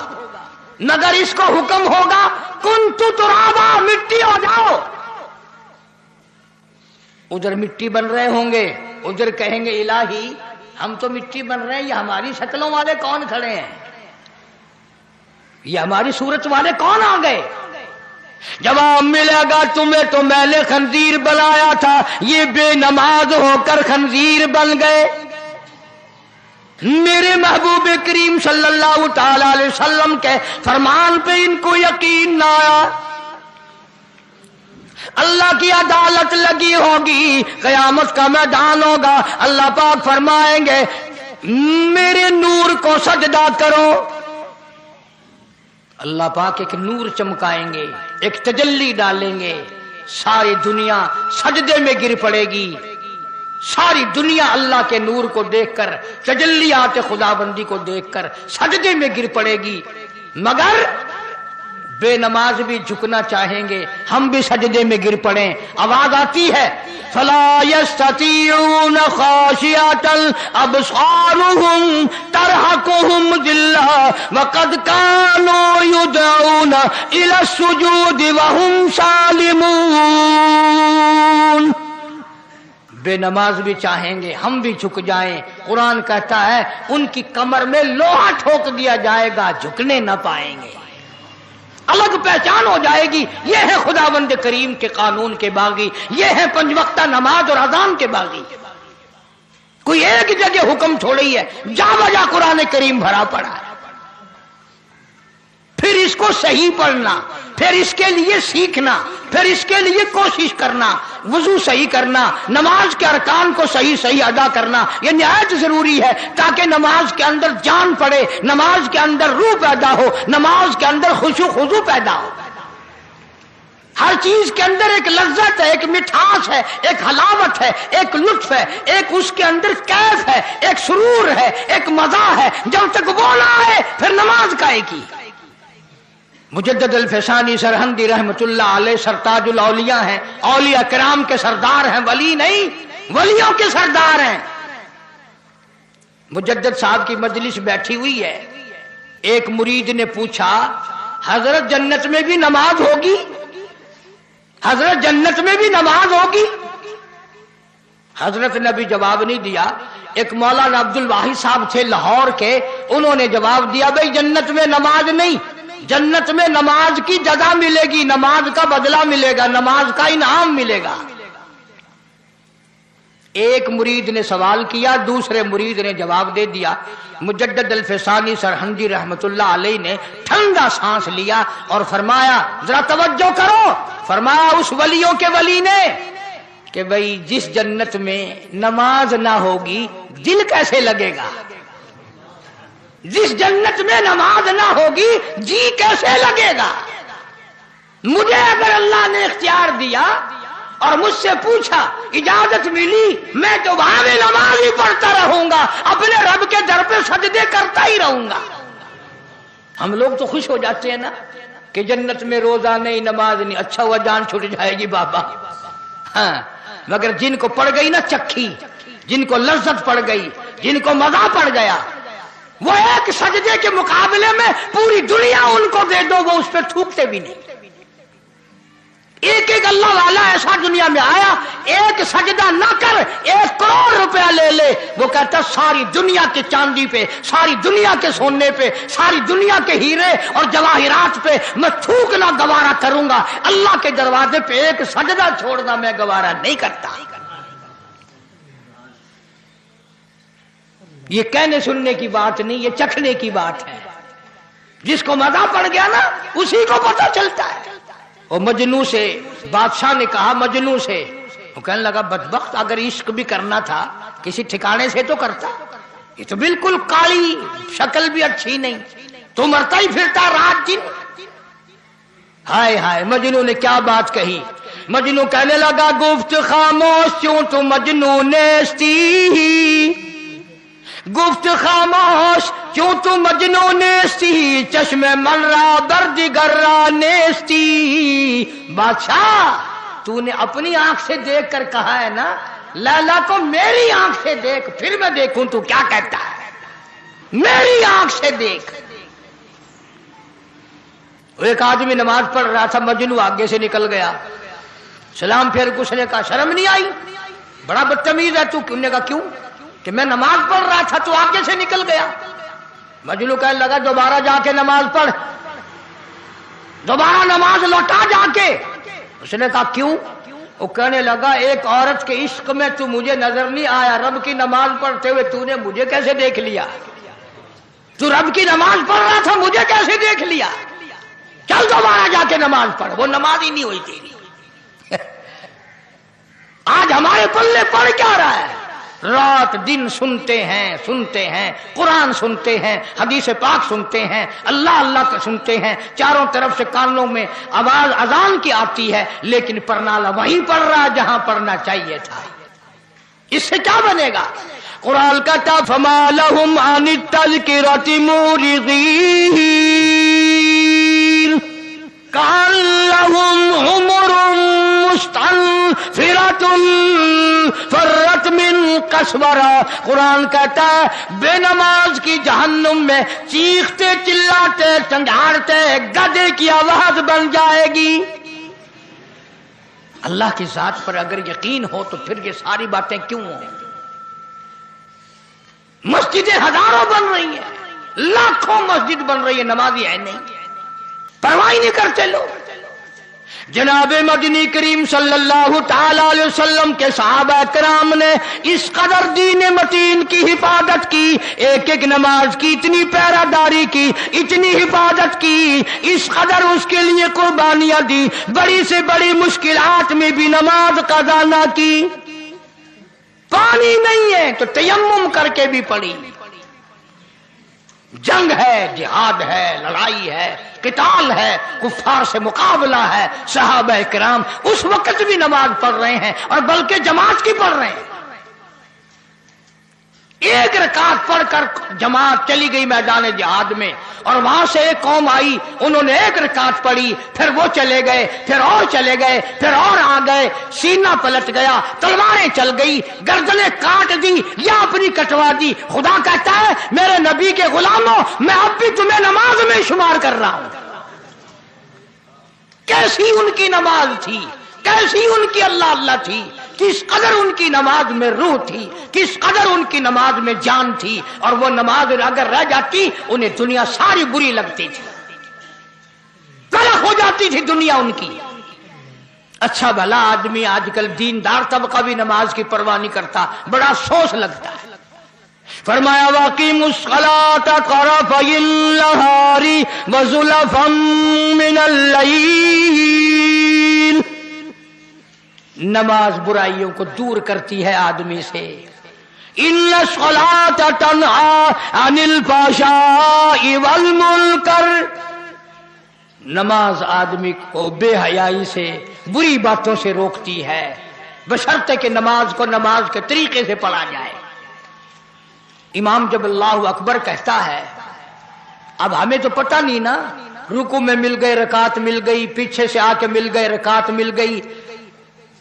मगर इसको हुक्म होगा कुंतु तुराबा, मिट्टी हो जाओ। उधर मिट्टी बन रहे होंगे, उधर कहेंगे इलाही हम तो मिट्टी बन रहे हैं, ये हमारी शक्लों वाले कौन खड़े हैं, ये हमारी सूरत वाले कौन आ गए। जवाब मिलेगा तुम्हें तो मैंने खंजीर बनाया था, ये बेनमाज होकर खंजीर बन गए। मेरे महबूब करीम सल्लल्लाहु ताला अलैहि वसल्लम के फरमान पे इनको यकीन ना आया। अल्लाह की अदालत लगी होगी, कयामत का मैदान होगा, अल्लाह पाक फरमाएंगे मेरे नूर को सजदा करो। अल्लाह पाक एक नूर चमकाएंगे, एक तजल्ली डालेंगे, सारी दुनिया सजदे में गिर पड़ेगी। सारी दुनिया अल्लाह के नूर को देखकर, तजल्लियात खुदाबंदी को देखकर सजदे में गिर पड़ेगी। मगर बेनमाज भी झुकना चाहेंगे, हम भी सजदे में गिर पड़े। आवाज आती है फला यस्ततीऊन खाशियतल अबसारुहुम तरहकुहुम जिल्ला वक़द कानू युदऊन इला सुजूद वहुम सालिमून। बेनमाज भी चाहेंगे हम भी झुक जाएं। कुरान कहता है उनकी कमर में लोहा ठोक दिया जाएगा, झुकने न पाएंगे, अलग पहचान हो जाएगी। ये है खुदावंद करीम के कानून के बागी, ये है पंजवक्ता नमाज और अजान के बागी। कोई एक जगह हुक्म छोड़ी है, जा बजा कुरान करीम भरा पड़ा है। फिर इसको सही पढ़ना, फिर इसके लिए सीखना, फिर इसके लिए कोशिश करना, वजू सही करना, नमाज के अरकान को सही सही अदा करना, यह निहायत जरूरी है ताकि नमाज के अंदर जान पड़े, नमाज के अंदर रूह पैदा हो, नमाज के अंदर खुशू खुजू पैदा हो। हर चीज के अंदर एक लज्जत है, एक मिठास है, एक हलावत है, एक लुत्फ है, एक उसके अंदर कैफ है, एक सुरूर है, एक मजा है। जब तक वो ना आए फिर नमाज काहे की। मुजद्दिद अल-फसानी सरहंदी रहमतुल्लाह अलैह सरताजुल औलिया हैं, औलिया किराम के सरदार हैं, वली नहीं वलियों के सरदार हैं। मुजद्दिद साहब की मजलिस बैठी हुई है, एक मुरीद ने पूछा हजरत जन्नत में भी नमाज होगी, हजरत जन्नत में भी नमाज होगी। हजरत ने भी जवाब नहीं दिया। एक मौलाना अब्दुल वाहिद साहब थे लाहौर के, उन्होंने जवाब दिया भाई जन्नत में नमाज नहीं, जन्नत में नमाज की जजा मिलेगी, नमाज का बदला मिलेगा, नमाज का इनाम मिलेगा। एक मुरीद ने सवाल किया, दूसरे मुरीद ने जवाब दे दिया। मुजद्दिद अल-फसानी सरहंदी रहमतुल्लाह अलैह ने ठंडा सांस लिया और फरमाया जरा तवज्जो करो, फरमाया उस वलियों के वली ने कि भाई जिस जन्नत में नमाज ना होगी दिल कैसे लगेगा, जिस जन्नत में नमाज ना होगी जी कैसे लगेगा। مجھے اگر اللہ نے اختیار دیا اور مجھ سے پوچھا، اجازت ملی، میں تو وہاں بھی نماز ہی پڑھتا رہوں گا، اپنے رب کے در پہ سجدے کرتا ہی رہوں گا۔ ہم لوگ تو خوش ہو جاتے ہیں نا کہ جنت میں روزہ نہیں، نماز نہیں، اچھا ہوا جان چھوٹ جائے گی بابا۔ ہاں، مگر جن کو پڑ گئی نا چکھی، جن کو لذت پڑ گئی، جن کو مزہ پڑ گیا، وہ ایک سجدے کے مقابلے میں پوری دنیا ان کو دے دو، وہ اس پہ تھوکتے بھی نہیں۔ ایک ایک اللہ والا ایسا دنیا میں آیا، ایک سجدہ نہ کر 1 کروڑ روپیہ لے لے، وہ کہتا ساری دنیا کے چاندی پہ، ساری دنیا کے سونے پہ، ساری دنیا کے ہیرے اور جواہرات پہ میں تھوکنا گوارا کروں گا، اللہ کے دروازے پہ ایک سجدہ چھوڑنا میں گوارا نہیں کرتا۔ یہ کہنے سننے کی بات نہیں، یہ چکھنے کی بات ہے۔ جس کو مزہ پڑ گیا نا اسی کو پتہ چلتا ہے۔ اور مجنو سے بادشاہ نے کہا، مجنو سے، وہ کہنے لگا بدبخت، اگر عشق بھی کرنا تھا کسی ٹھکانے سے تو کرتا، یہ تو بالکل کالی، شکل بھی اچھی نہیں، تو مرتا ہی پھرتا رات دن۔ ہائے ہائے، مجنو نے کیا بات کہی۔ مجنو کہنے لگا گفت خاموش کیوں تو مجنو نیستی، گفت خاموش کیوں تو مجنو نیستی، چشم من را بردگر را نیستی۔ بادشاہ تو نے اپنی آنکھ سے دیکھ کر کہا ہے نا، لیلا کو میری آنکھ سے دیکھ، پھر میں دیکھوں تو کیا کہتا ہے، میری آنکھ سے دیکھ۔ ایک آدمی نماز پڑھ رہا تھا، مجنو آگے سے نکل گیا، سلام پھیر کچھ نے کہا شرم نہیں آئی، بڑا بدتمیز ہے تو۔ کیوں نے کہا کیوں؟ کہ میں نماز پڑھ رہا تھا تو آگے سے نکل گیا۔ مجنو کہنے لگا دوبارہ جا کے نماز پڑھ، دوبارہ نماز لوٹا جا کے۔ اس نے کہا کیوں؟ وہ کہنے لگا ایک عورت کے عشق میں تو مجھے نظر نہیں آیا، رب کی نماز پڑھتے ہوئے تو نے مجھے کیسے دیکھ لیا؟ تو رب کی نماز پڑھ رہا تھا، مجھے کیسے دیکھ لیا؟ چل دوبارہ جا کے نماز پڑھ۔ وہ نماز ہی نہیں ہوئی تھی۔ آج ہمارے پلے پڑ کیا رہا ہے؟ رات دن سنتے ہیں قرآن سنتے ہیں، حدیث پاک سنتے ہیں، اللہ اللہ کا سنتے ہیں، چاروں طرف سے کانوں میں آواز اذان کی آتی ہے، لیکن پرنالہ وہیں پڑھ رہا جہاں پڑھنا چاہیے تھا۔ اس سے کیا بنے گا؟ قرآن کہتا فما لهم عن التذکرۃ معرضین کأنہم حمر مستنفرۃ فرت من قسورہ۔ قرآن کہتا ہے بے نماز کی جہنم میں چیختے چلاتے چنگھاڑتے گدھے کی آواز بن جائے گی۔ اللہ کی ذات پر اگر یقین ہو تو پھر یہ ساری باتیں کیوں ہوں؟ مسجدیں ہزاروں بن رہی ہیں، لاکھوں مسجد بن رہی ہے، نمازی ہے نہیں، پرواہ نہیں کرتے لوگ۔ جناب مدنی کریم صلی اللہ تعالی علیہ وسلم کے صحابہ کرام نے اس قدر دین متین کی حفاظت کی، ایک ایک نماز کی اتنی پہرہ داری کی، اتنی حفاظت کی، اس قدر اس کے لیے قربانیاں دی، بڑی سے بڑی مشکلات میں بھی نماز قضا نہ کی۔ پانی نہیں ہے تو تیمم کر کے بھی پڑھی۔ جنگ ہے، جہاد ہے، لڑائی ہے، قتال ہے، کفار سے مقابلہ ہے، صحابہ کرام اس وقت بھی نماز پڑھ رہے ہیں، اور بلکہ جماعت کی پڑھ رہے ہیں۔ ایک رکعت پڑھ کر جماعت چلی گئی میدان جہاد میں، اور وہاں سے ایک قوم آئی، انہوں نے ایک رکعت پڑھی، پھر وہ چلے گئے، پھر اور چلے گئے، پھر اور آ گئے، سینہ پلٹ گیا، تلواریں چل گئی، گردنیں کاٹ دی یا اپنی کٹوا دی۔ خدا کہتا ہے میرے نبی کے غلاموں، میں اب بھی تمہیں نماز میں شمار کر رہا ہوں۔ کیسی ان کی نماز تھی، کیسی ان کی اللہ اللہ تھی، کس قدر ان کی نماز میں روح تھی، کس قدر ان کی نماز میں جان تھی، اور وہ نماز اگر رہ جاتی انہیں دنیا ساری بری لگتی تھی، تلخ ہو جاتی تھی دنیا ان کی۔ اچھا بھلا آدمی آج کل دیندار طبقہ بھی نماز کی پرواہ نہیں کرتا، بڑا افسوس لگتا ہے۔ فرمایا وَأَقِیمُوا الصَّلَاةَ طَرَفَیِ النَّہَارِ وَزُلَفًا مِنَ اللَّیلِ۔ نماز برائیوں کو دور کرتی ہے آدمی سے۔ إِنَّ الصَّلَاةَ تَنْہَىٰ عَنِ الْفَحْشَاءِ وَالْمُنکَرِ۔ नमाज आदमी को बेहयाई से, बुरी बातों से रोकती है, बशर्ते कि नमाज को नमाज के तरीके से पढ़ा जाए। इमाम जब अल्लाहु अकबर कहता है, अब हमें तो पता नहीं ना, रुकू में मिल गए रकात मिल गई, पीछे से आके मिल गए रकात मिल गई,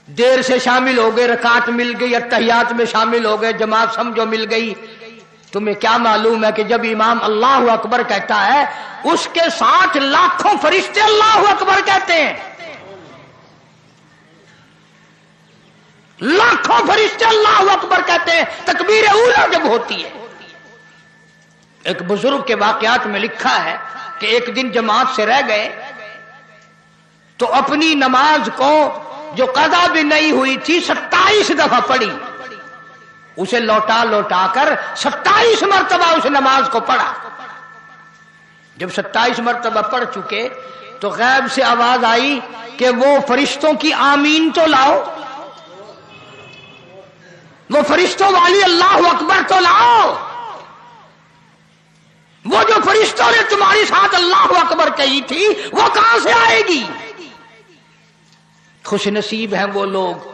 देर से शामिल हो गए रकात मिल गई, अत्तहियात में शामिल हो गए जमात समझो मिल गई। तुम्हें क्या मालूम है कि जब इमाम अल्लाहु अकबर कहता है उसके साथ लाखों फरिश्ते अल्लाहु अकबर कहते हैं, लाखों फरिश्ते अल्लाहु अकबर कहते हैं तकबीर ऊला जब होती है। एक बुजुर्ग के वाकयात में लिखा है कि एक दिन जमात से रह गए तो अपनी नमाज को जो कज़ा भी नहीं हुई थी 27 दफा पढ़ी, उसे लौटा लौटा कर 27 मरतबा उस नमाज को पढ़ा। जब 27 मरतबा पढ़ चुके तो गैब से आवाज आई कि वो फरिश्तों की आमीन तो लाओ, वो फरिश्तों वाली अल्लाह अकबर तो लाओ, वो जो फरिश्तों ने तुम्हारी साथ अल्लाह अकबर कही थी वो कहां से आएगी। खुश नसीब हैं वो लोग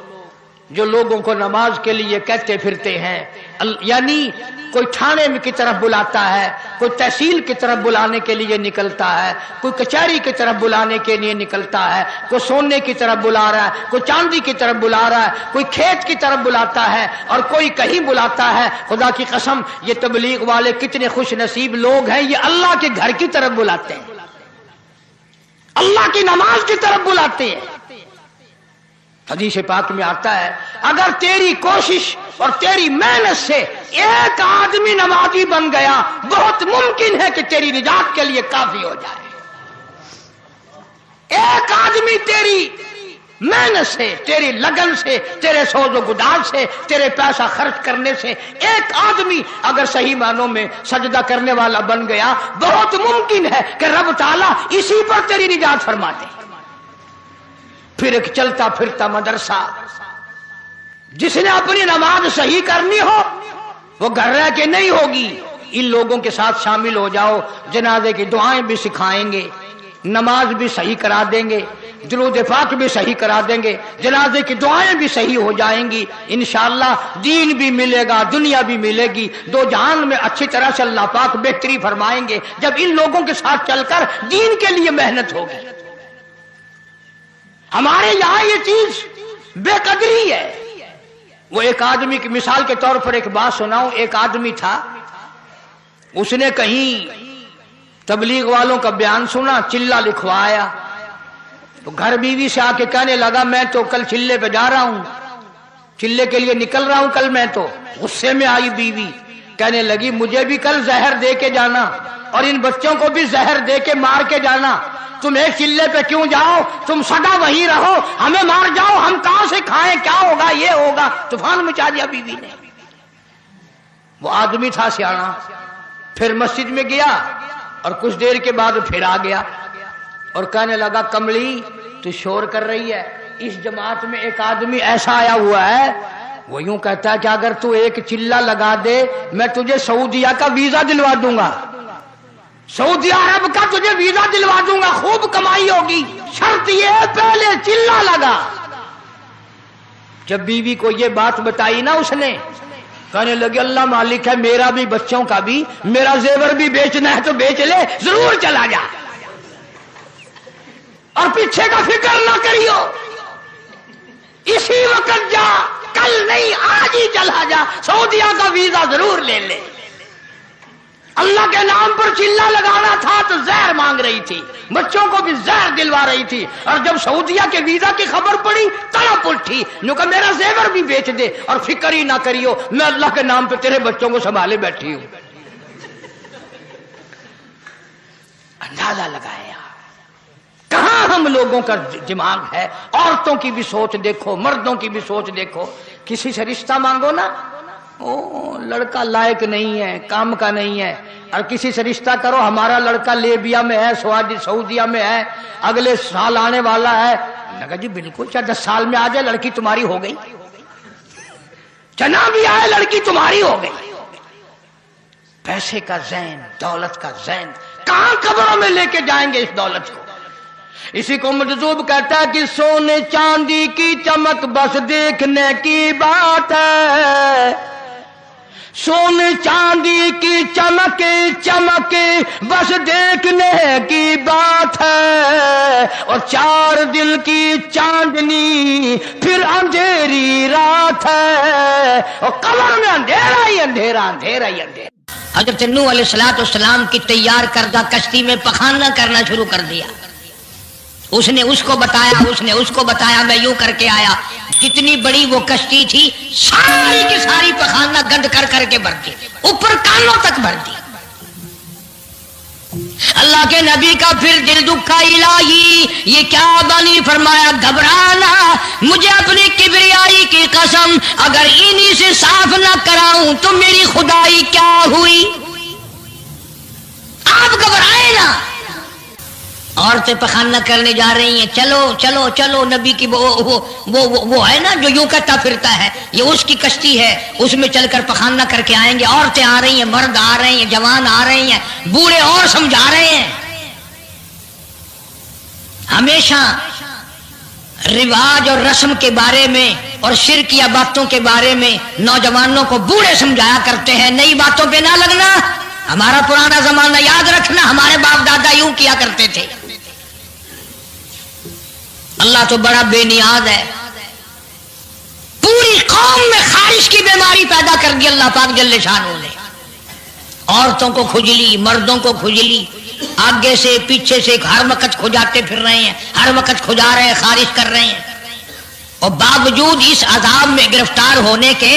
जो लोगों को नमाज के लिए कहते फिरते हैं। यानी कोई थाने की तरफ बुलाता है, कोई तहसील की तरफ बुलाने के लिए निकलता है, कोई कचहरी की तरफ बुलाने के लिए निकलता है, कोई सोने की तरफ बुला रहा है, कोई चांदी की तरफ बुला रहा है, कोई खेत की तरफ बुलाता है और कोई कहीं बुलाता है। खुदा की कसम ये तबलीग वाले कितने खुश नसीब लोग हैं, ये अल्लाह के घर की तरफ बुलाते हैं, अल्लाह की नमाज की तरफ बुलाते हैं। हदीस पाक में आता है अगर तेरी कोशिश और तेरी मेहनत से एक आदमी नमाजी बन गया, बहुत मुमकिन है कि तेरी निजात के लिए काफी हो जाए। एक आदमी तेरी मेहनत से, तेरी लगन से, तेरे सोजो गुदार से, तेरे पैसा खर्च करने से एक आदमी अगर सही मानों में सजदा करने वाला बन गया, बहुत मुमकिन है कि रब ताला इसी पर तेरी निजात फरमा दे। फिर एक चलता फिरता मदरसा, जिसने अपनी नमाज सही करनी हो वो घर रह के नहीं होगी। इन लोगों के साथ शामिल हो जाओ, जनाजे की दुआएं भी सिखाएंगे, नमाज भी सही करा देंगे, दुरूद पाक भी सही करा देंगे, जनाजे की दुआएं भी सही हो जाएंगी। इंशाअल्लाह दीन भी मिलेगा, दुनिया भी मिलेगी, दो जहान में अच्छी तरह से अल्लाह पाक बेहतरी फरमाएंगे जब इन लोगों के साथ चलकर दीन के लिए मेहनत होगी। हमारे यहां ये चीज बेकदरी है। वो एक आदमी की मिसाल के तौर पर एक बात सुनाऊं। एक आदमी था, उसने कहीं तबलीग वालों का बयान सुना, चिल्ला लिखवाया, तो घर बीवी से आके कहने लगा मैं तो कल चिल्ले पे जा रहा हूं, चिल्ले के लिए निकल रहा हूं कल मैं तो। गुस्से में आई बीवी, कहने लगी मुझे भी कल जहर दे के जाना और इन बच्चों को भी जहर दे के मार के जाना। तुम एक चिल्ले पे क्यों जाओ, तुम सदा वहीं रहो, हमें मार जाओ, हम कहां से खाएं, क्या होगा, ये होगा। तूफान मचा दिया बीवी ने। वो आदमी था सियाना, फिर मस्जिद में गया और कुछ देर के बाद फिर आ गया और कहने लगा कमली तू शोर कर रही है, इस जमात में एक आदमी ऐसा आया हुआ है, वो यूं कहता है कि अगर तू एक चिल्ला लगा दे मैं तुझे सऊदिया का वीजा दिलवा दूंगा, सऊदी अरब का तुझे वीजा दिलवा दूंगा, खूब कमाई होगी, शर्त ये पहले चिल्ला लगा। जब बीवी को ये बात बताई ना उसने, कहने लगे अल्लाह मालिक है, मेरा भी बच्चों का भी, मेरा जेवर भी बेचना है तो बेच ले, जरूर चला जा और पीछे का फिक्र ना करियो, इसी वक्त जा, कल नहीं आज ही चला जा, सऊदिया का वीजा जरूर ले ले। अल्लाह के नाम पर चिल्ला लगाना था तो जहर मांग रही थी, बच्चों को भी जहर दिलवा रही थी, और जब सऊदिया के वीजा की खबर पड़ी तड़प उठी, नुका मेरा जेवर भी बेच दे और फिक्र ही ना करियो, मैं अल्लाह के नाम पे तेरे बच्चों को संभाले बैठी हूं। अंदाजा लगाया कहां हम लोगों का दिमाग है। औरतों की भी सोच देखो, मर्दों की भी सोच देखो, किसी से रिश्ता मांगो ना, ओ लड़का लायक नहीं है, काम का नहीं है, और किसी से रिश्ता करो हमारा लड़का लेबिया में है, सऊदिया में है, अगले साल आने वाला है। लगा जी बिल्कुल, चाहे 10 साल में आ जाए लड़की तुम्हारी हो गई, चना भी आए लड़की तुम्हारी हो गई। पैसे का ज़ैन, दौलत का ज़ैन, कहां कब्रों में लेके जाएंगे इस दौलत को। اسی کو مجذوب کہتا ہے کہ سونے چاندی کی چمک بس دیکھنے کی بات ہے، سونے چاندی کی چمک چمک بس دیکھنے کی بات ہے، اور 4 دل کی چاندنی پھر اندھیری رات ہے، اور قبر میں اندھیرا ہی اندھیرا، اندھیرا ہی اندھیرا۔ حضرت نوح علیہ السلام کی تیار کردہ کشتی میں پخانہ کرنا شروع کر دیا۔ اس نے اس کو بتایا، اس نے اس کو بتایا، میں یوں کر کے آیا۔ جتنی بڑی وہ کشتی تھی ساری کی ساری پخانہ گند کر کر کے بھرتی، اوپر کانوں تک بھرتی۔ اللہ کے نبی کا پھر دل دکھا، الہی یہ کیا بنی؟ فرمایا گھبرانا، مجھے اپنی کبریائی کی قسم اگر انہی سے صاف نہ کراؤں تو میری خدائی کیا ہوئی؟ آپ گھبرائے نا۔ عورتیں پخانہ کرنے جا رہی ہیں، چلو چلو چلو، نبی کی وہ ہے نا جو یوں کرتا پھرتا ہے، یہ اس کی کشتی ہے، اس میں چل کر پخانہ کر کے آئیں گے۔ عورتیں آ رہی ہیں، مرد آ رہے ہیں، جوان آ رہے ہیں، بوڑھے اور سمجھا رہے ہیں۔ ہمیشہ رواج اور رسم کے بارے میں اور شرکیہ باتوں کے بارے میں نوجوانوں کو بوڑھے سمجھایا کرتے ہیں، نئی باتوں پہ نہ لگنا، ہمارا پرانا زمانہ یاد رکھنا، ہمارے باپ دادا یوں کیا کرتے تھے۔ اللہ تو بڑا بے نیاز ہے، پوری قوم میں خارش کی بیماری پیدا کر دی اللہ پاک جل شانہ نے۔ عورتوں کو کھجلی، مردوں کو کھجلی، آگے سے پیچھے سے ہر وقت کھجاتے پھر رہے ہیں، ہر وقت کھجا رہے ہیں، خارش کر رہے ہیں۔ اور باوجود اس عذاب میں گرفتار ہونے کے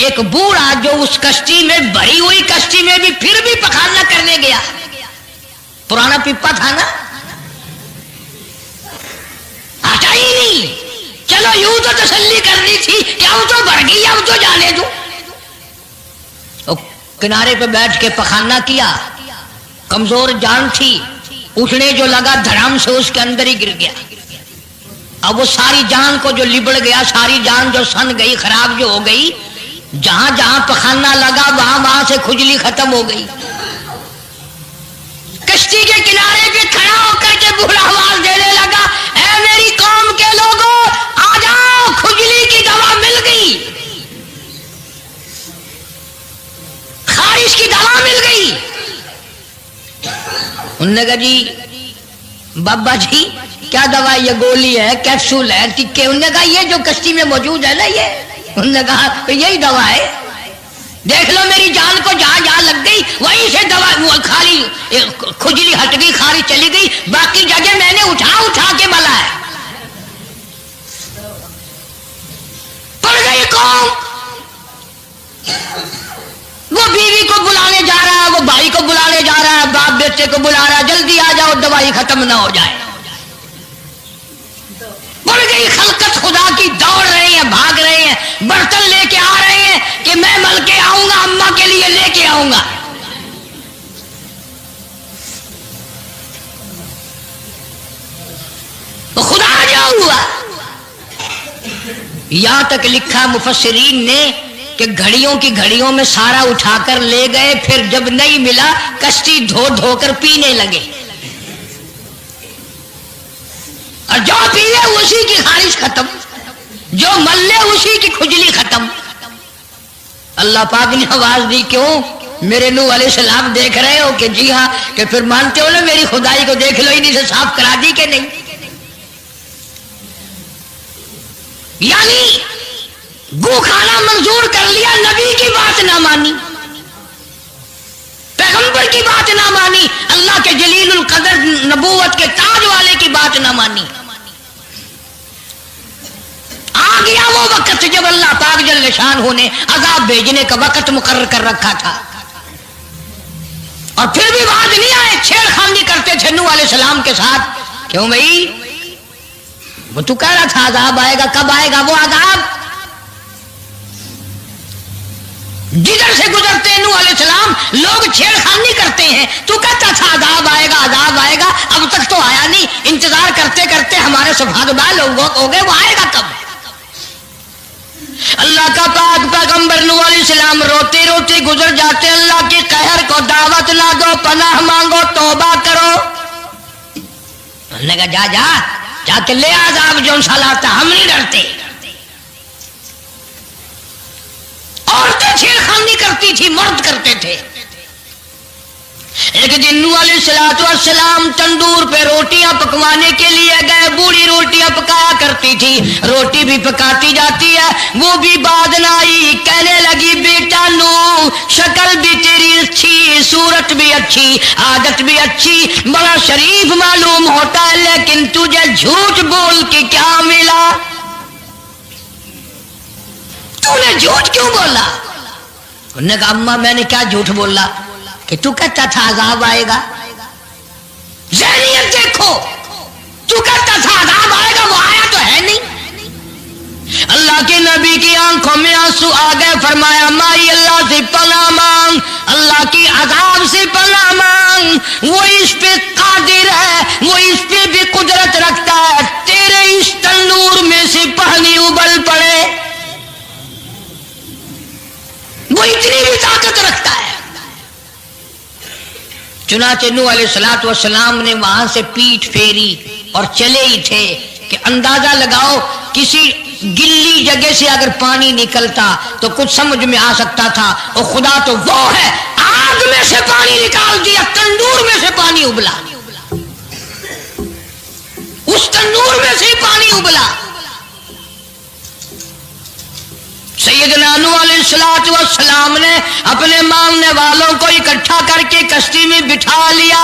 ایک بوڑھا جو اس کشتی میں بھری ہوئی کشتی میں بھی پھر بھی پخانہ کرنے گیا، پرانا پپا تھا نا، ہٹا ہی نہیں۔ چلو یوں تو تسلی کرنی تھی کہ اب تو بڑھ گئی، اب تو جانے دو۔ کنارے پہ بیٹھ کے پخانہ کیا، کمزور جان تھی، اٹھنے جو لگا دھڑام سے اس کے اندر ہی گر گیا۔ اب وہ ساری جان کو جو لبڑ گیا، ساری جان جو سن گئی، خراب جو ہو گئی، جہاں جہاں پخانہ لگا وہاں وہاں سے کھجلی ختم ہو گئی۔ کشتی کے کنارے پہ کھڑا ہو کر کے بوڑھا آواز دینے لگا، اے میری قوم کے لوگوں آ جاؤ، کھجلی کی دوا مل گئی، خارش کی دوا مل گئی۔ انہوں نے کہا جی بابا جی کیا دوا؟ یہ گولی ہے، کیپسول ہے، ٹکے؟ انہوں نے کہا یہ جو کشتی میں موجود ہے نا یہ، انہوں نے کہا یہی دوا ہے، دیکھ لو میری جان کو جہاں جہاں لگ گئی وہیں سے دوا خالی کھجلی ہٹ گئی، خارش چلی گئی، باقی جگہ میں نے اٹھا اٹھا کے ملا ہے۔ پڑ گئی قوم، وہ بیوی کو بلانے جا رہا ہے، وہ بھائی کو بلانے جا رہا ہے، باپ بیٹے کو بلا رہا ہے، جلدی آ جاؤ دوائی ختم نہ ہو جائے۔ پڑ گئی خلقت خدا کی، دوڑ رہے ہیں، بھاگ رہے ہیں، برتن لے کے آ رہے ہیں کہ میں مل کے آؤں گا، اماں کے لیے لے کے آؤں گا۔ تو خدا جو ہوا، یہاں تک لکھا مفسرین نے کہ گھڑیوں کی گھڑیوں میں سارا اٹھا کر لے گئے، پھر جب نہیں ملا کشتی دھو دھو کر پینے لگے، اور جو پیے اسی کی خارش ختم، جو ملے اسی کی کھجلی ختم۔ اللہ پاک نے آواز دی، کیوں میرے نوح علیہ السلام دیکھ رہے ہو؟ کہ جی ہاں، کہ پھر مانتے ہو نا میری خدائی کو، دیکھ لو انہیں سے صاف کرا دی کہ نہیں۔ یعنی گو کھانا منظور کر لیا، نبی کی بات نہ مانی، پیغمبر کی بات نہ مانی، اللہ کے جلیل القدر نبوت کے تاج والے کی بات نہ مانی۔ آ گیا وہ وقت جب اللہ پاک جل شانہ نے عذاب بھیجنے کا وقت مقرر کر رکھا تھا، اور پھر بھی باز نہیں آئے، چھیڑ خانی کرتے تھے نوح علیہ السلام کے ساتھ۔ کیوں بھائی؟ وہ تو کہہ رہا تھا عذاب آئے گا، کب آئے گا وہ عذاب؟ جدھر سے گزرتے نوح علیہ السلام لوگ چھیڑ خانی کرتے ہیں، تو کہتا تھا عذاب آئے گا، عذاب آئے گا، اب تک تو آیا نہیں، انتظار کرتے کرتے ہمارے سبحان لوگ ہو گئے، وہ آئے گا کب؟ اللہ کا پاک پیغمبر نوح علیہ السلام روتے روتے گزر جاتے، اللہ کے قہر کو دعوت نہ دو، پناہ مانگو، توبہ کرو۔ انہوں نے کہا جا جا جا کے لے عذاب جو سالاتا، ہم نہیں ڈرتے۔ عورتیں چھیڑخانی کرتی تھی، مرد کرتے تھے۔ ایک دن نوح علیہ السلام تندور پہ روٹیاں پکوانے کے لیے گئے، بوڑھی روٹیاں پکایا کرتی تھی، روٹی بھی پکاتی جاتی ہے، وہ بھی بعد نہ آئی، کہنے لگی بیٹا نوح شکل بھی تیری اچھی، صورت بھی اچھی، عادت بھی اچھی، بڑا شریف معلوم ہوتا ہے، لیکن تجھے جھوٹ بول کے کیا ملا؟ تو نے جھوٹ کیوں بولا؟ انہوں نے کہا اماں میں نے کیا جھوٹ بولا کہ تو کہتا تھا عذاب آئے گا؟ ذہنیت دیکھو، تو کہتا تھا عذاب آئے گا، وہ آیا تو ہے نہیں۔ اللہ کے نبی کی آنکھوں میں آنسو آ گئے، فرمایا مائی اللہ سے پناہ مانگ، اللہ کی عذاب سے پناہ مانگ، وہ اس پہ قادر ہے، وہ اس پہ بھی قدرت رکھتا ہے، تیرے اس تنور میں سے پانی ابل پڑے، وہ اتنی بھی طاقت رکھتا ہے۔ چنانچہ نوح علیہ السلام نے وہاں سے پیٹھ پھیری اور چلے ہی تھے کہ اندازہ لگاؤ کسی گلی جگہ سے اگر پانی نکلتا تو کچھ سمجھ میں آ سکتا تھا، اور خدا تو وہ ہے آگ میں سے پانی نکال دیا، تندور میں سے پانی ابلا، اس تندور میں سے پانی ابلا۔ سیدنا نوح علیہ السلام نے اپنے ماننے والوں کو اکٹھا کر کے کشتی میں بٹھا لیا،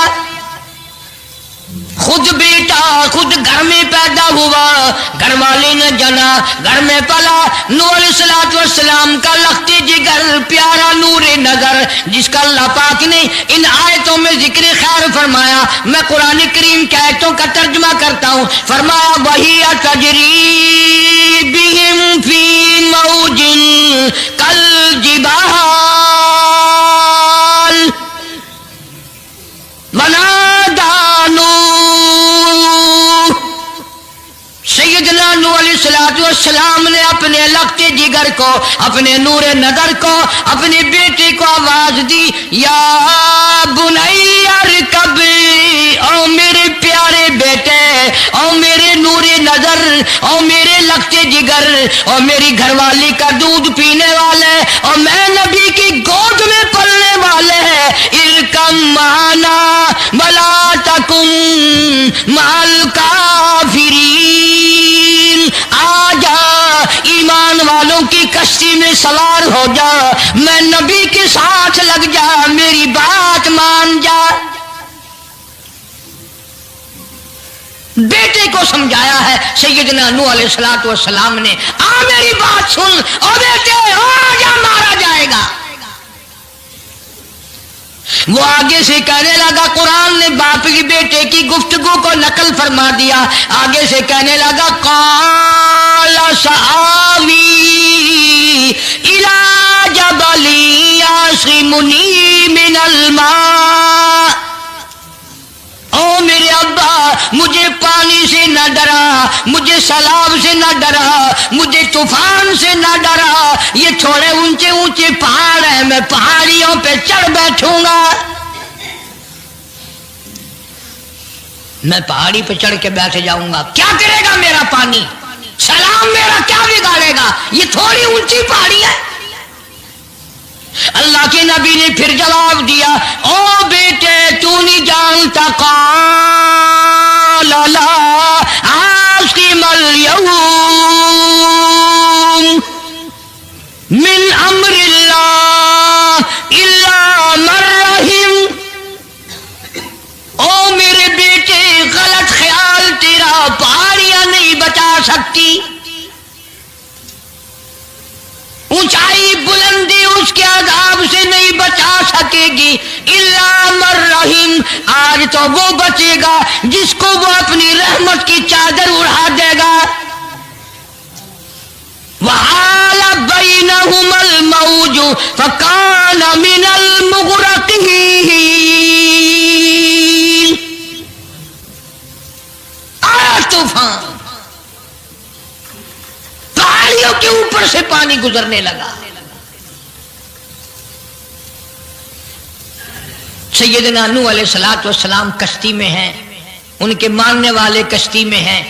خود بیٹا خود گھر میں پیدا ہوا، گھر والی نے جنا، گھر میں پلا۔ نوح علیہ السلام کا لخت جگر پیارا نور نظر، جس کا اللہ پاک نے ان آیتوں میں ذکر خیر فرمایا، میں قرآن کریم کی آیتوں کا ترجمہ کرتا ہوں۔ فرمایا وہی تجری بہم فی موج کالجبال ونادى نوح، سیدنا نوح علیہ السلام نے اپنے لخت جگر کو، اپنے نور نظر کو، اپنے بیٹے کو آواز دی، یا بنی ارکب، او میرے پیارے بیٹے، او میرے نور نظر، او میرے لخت جگر، او میری گھر والی کا دودھ پینے والے، اور میں نبی کی گود میں پلنے والے ہیں، ارکم معنا ولا تکن مع الکافرین، آ جا ایمان والوں کی کشتی میں سوار ہو جا، میں نبی کے ساتھ لگ جا، میری بات مان جا۔ بیٹے کو سمجھایا ہے سیدنا نوح علیہ السلام نے، آ میری بات سن، او بیٹے آ جا، مارا جائے گا۔ وہ آگے سے کہنے لگا، قرآن نے باپ کی بیٹے کی گفتگو کو نقل فرما دیا، آگے سے کہنے لگا قال سآوی الی جبل یعصمنی من الماء، او میرے ابا مجھے پانی سے نہ ڈرا، مجھے سیلاب سے نہ ڈرا، مجھے طوفان سے نہ ڈرا، یہ تھوڑے اونچے اونچے پہاڑ ہیں، میں پہاڑیوں پہ چڑھ بیٹھوں گا، میں پہاڑی پہ چڑھ کے بیٹھ جاؤں گا، کیا کرے گا میرا پانی، سلام میرا کیا بگاڑے گا، یہ تھوڑی اونچی پہاڑی ہے۔ اللہ کے نبی نے پھر جواب دیا، او بیٹے تو نہیں جانتا، قال لا عاصم اليوم من امر اللہ الا من رحم، او میرے بیٹے غلط خیال تیرا، پہاڑیاں نہیں بچا سکتی، اونچائی بلندی اس کے عذاب سے نہیں بچا سکے گی، الا من رحم، آج تو وہ بچے گا جس کو وہ اپنی رحمت کی چادر اڑا دے گا۔ وحال بینہم الموج فکان من المغرقین، آیا طوفان، پہاڑیوں کے اوپر سے پانی گزرنے لگا۔ سیدنا نوح علیہ السلام کشتی میں ہیں، उनके मानने वाले कश्ती में हैं।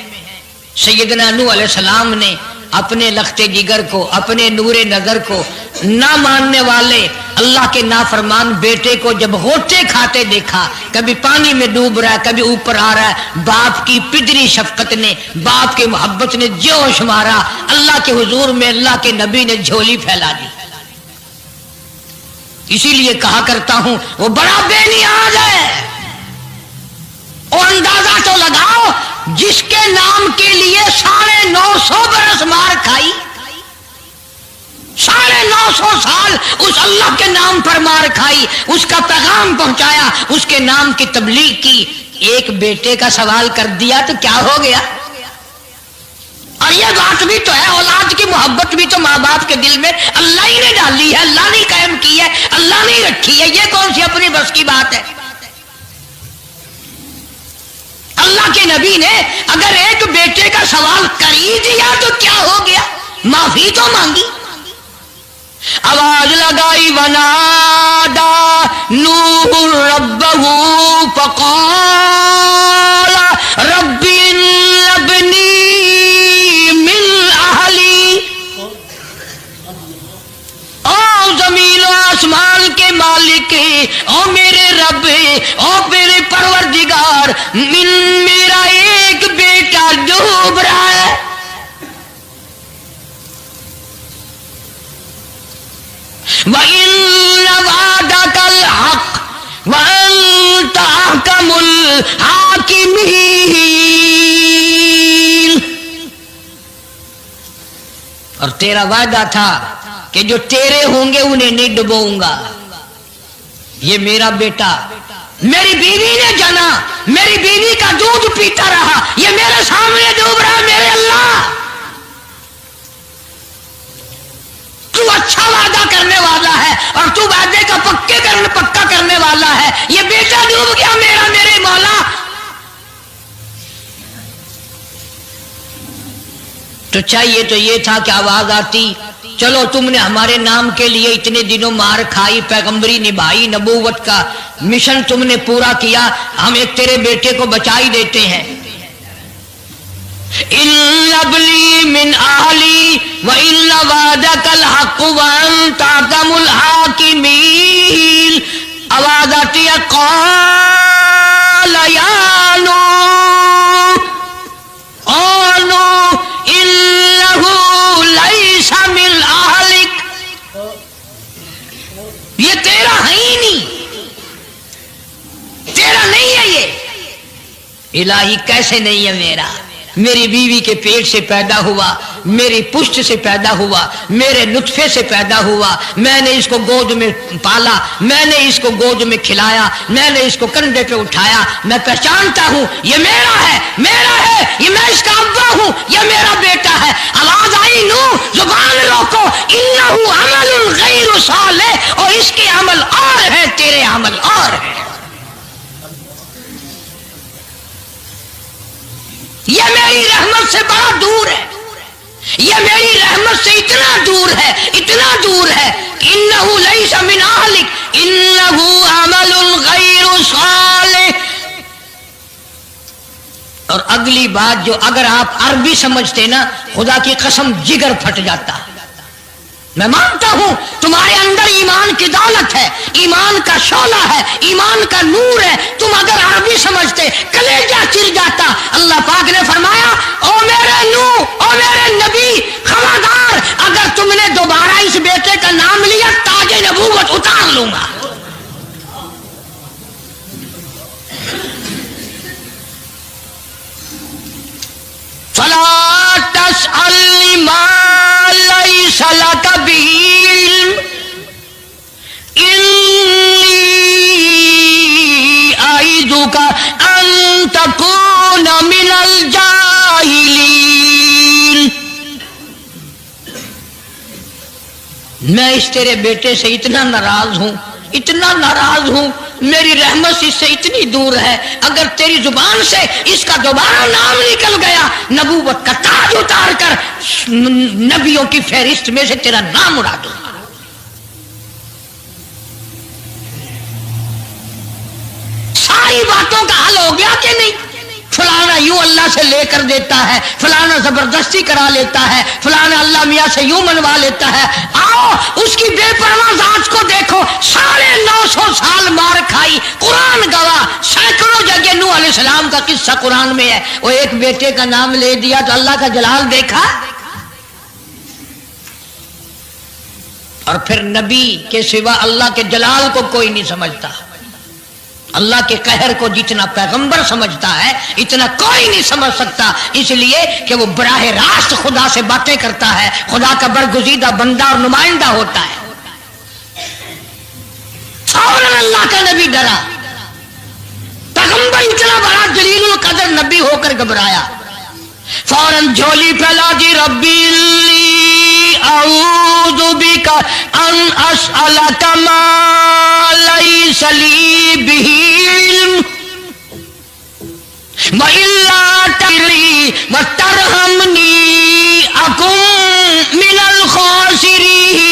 सैयदना नूह अलैहिस्सलाम ने अपने लख्ते जिगर को, अपने नूरे नजर को ना मानने वाले अल्लाह के नाफरमान बेटे को जब होते खाते देखा, कभी पानी में डूब रहा है, कभी ऊपर आ रहा है, बाप की पिदरी शफकत ने, बाप की मोहब्बत ने जोश मारा, अल्लाह के हुजूर में अल्लाह के नबी ने झोली फैला दी। इसीलिए कहा करता हूं वो बड़ा बेनियाज है। और अंदाजा तो लगाओ जिसके नाम के लिए 950 बरस मार खाई, 950 साल उस अल्लाह के नाम पर मार खाई, उसका पैगाम पहुंचाया, उसके नाम की तबलीग की, एक बेटे का सवाल कर दिया तो क्या हो गया। और ये बात भी तो है, औलाद की मोहब्बत भी तो माँ बाप के दिल में अल्लाह ही ने डाली है, अल्लाह ने कायम की है, अल्लाह ने रखी है। ये कौन सी अपनी बस की बात है। अल्लाह के नबी ने अगर एक बेटे का सवाल कर ही दिया तो क्या हो गया, माफी तो मांगी। आवाज लगाई वनादा नूह रब्बहू फक़ाला रब्बी इब्नी मिन अहली। ओ जमीन और आसमान के मालिक, ओ मेरे रब, ओ मेरे परवरदिगार, मेरा एक बेटा डूब रहा है। वइन्न वादकल हक़ व अंत अहकमुल हाकिमीन। और तेरा वादा था कि जो तेरे होंगे उन्हें नहीं डुबोऊंगा। ये मेरा बेटा, मेरी बीवी ने जाना, मेरी बीवी का दूध पीता रहा, ये मेरे सामने डूब रहा है। मेरे अल्लाह, तू अच्छा वादा करने वाला है और तू वादे का पक्का करने वाला है। ये बेटा डूब गया मेरा, मेरे मौला। तो चाहिए तो ये था कि आवाज आती, चलो तुमने हमारे नाम के लिए इतने दिनों मार खाई, पैगंबरी निभाई, नबूवत का मिशन तुमने पूरा किया, हम एक तेरे बेटे को बचा ही देते हैं। इन्नबली मिन आहली व इन्न वादकल हक़ व अंत अहकमुल हाकिमीन। आवाज आती है क़ाल या नूह, ओ नूह इन्नहु लैसा मिन अहलिक। ये तेरा है ही नहीं, तेरा नहीं है ये। इलाही कैसे नहीं है मेरा? मेरी बीवी के पेट से पैदा हुआ, मेरी पुष्ट से पैदा हुआ, मेरे नुत्फे से पैदा हुआ, मैंने इसको गोद में पाला, मैंने इसको गोद में खिलाया, मैंने इसको कंधे पे उठाया। मैं पहचानता हूं ये मेरा है, मेरा है, ये मैं इसका अब्बा हूं, ये मेरा बेटा है। आवाज आई नूह, जुबान रोको, इन्नहु अमलुन गैरु सालिह, और इसके अमल और है, तेरे अमल और है। ये मेरी रहमत से बड़ा दूर है, ये मेरी रहमत से इतना दूर है, इतना दूर है। इन्नहु लैसा मिन अहलिक इन्नहु अमलुन गैरु सालिह। और अगली बात जो अगर आप अरबी समझते ना, खुदा की कसम जिगर फट जाता। मैं मानता हूं तुम्हारे अंदर ईमान की दौलत है, ईमान का शोला है, ईमान का नूर है। तुम अगर अरबी समझते कलेजा चिर जाता। अल्लाह पाक ने फरमाया, ओ मेरे नूह, ओ मेरे नबी, खबरदार अगर तुमने दोबारा इस बेटे का नाम लिया, ताजे नबूवत उतार लूंगा। फला तसअलनी मा लैसा लका बिही इल्म इन्नी अईदुका अन तकूना मिनल जाहिलीन। मैं इस तेरे बेटे से इतना नाराज हूं, इतना नाराज हूं, मेरी रहमत इससे इतनी दूर है। अगर तेरी जुबान से इसका दोबारा नाम निकल गया, नबूवत का ताज उतार कर नबियों की फहरिस्त में से तेरा नाम उड़ा दूंगा। सारी बातों का हल हो गया कि नहीं? फलाना यूं अल्लाह से लेकर देता है, फलाना जबरदस्ती करा लेता है, फलाना अल्लाह मियाँ से यूं मनवा लेता है। आओ उसकी बेपरवाह जात को देखो, 950 साल मार खाई, कुरान गवाह, सैकड़ों जगह नूह अलैहिस्सलाम का किस्सा कुरान में है। वो एक बेटे का नाम ले दिया तो अल्लाह का जलाल देखा। और फिर नबी के सिवा अल्लाह के जलाल को कोई नहीं समझता। अल्लाह के कहर को जितना पैगंबर समझता है इतना कोई नहीं समझ सकता, इसलिए कि वो बराह रास्त खुदा से बातें करता है, खुदा का बरगुजीदा बंदा और नुमाइंदा होता है। फौरन अल्लाह का नबी डरा। पैगंबर इतना बड़ा जलीलुल कदर नबी होकर घबराया, फौरन झोली फैला दी, रब्बी अऊज़ु बिका अन अस्अलका मा लैसा ली बिही इल्म व इल्ला तगफिरली व तरहमनी अकुन मिनल खासिरीन।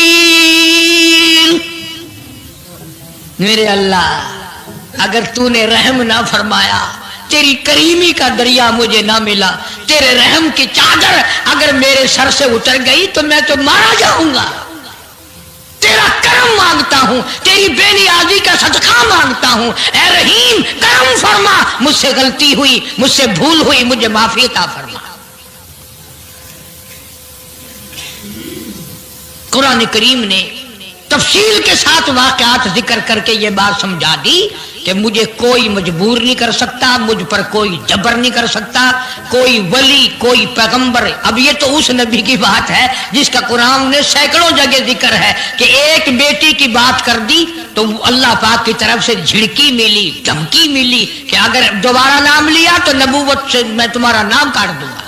मेरे अल्लाह, अगर तूने रहम ना फरमाया, तेरी करीमी का दरिया मुझे ना मिला, तेरे रहम की चादर अगर मेरे सर से उतर गई तो मैं तो मारा जाऊंगा। तेरा करम मांगता हूं, तेरी बेनियाजी का सदका मांगता हूं। ऐ रहीम, करम फरमा, मुझसे गलती हुई, मुझसे भूल हुई, मुझे माफी अता फरमा। कुरान करीम ने तफसील के साथ वाक़यात जिक्र करके ये बात समझा दी कि मुझे कोई मजबूर नहीं कर सकता, मुझ पर कोई जबर नहीं कर सकता, कोई वली, कोई पैगंबर। अब ये तो उस नबी की बात है जिसका कुरान ने सैकड़ों जगह जिक्र है कि एक बेटी की बात कर दी तो अल्लाह पाक की तरफ से झिड़की मिली, धमकी मिली कि अगर दोबारा नाम लिया तो नबूवत से मैं तुम्हारा नाम काट दूंगा।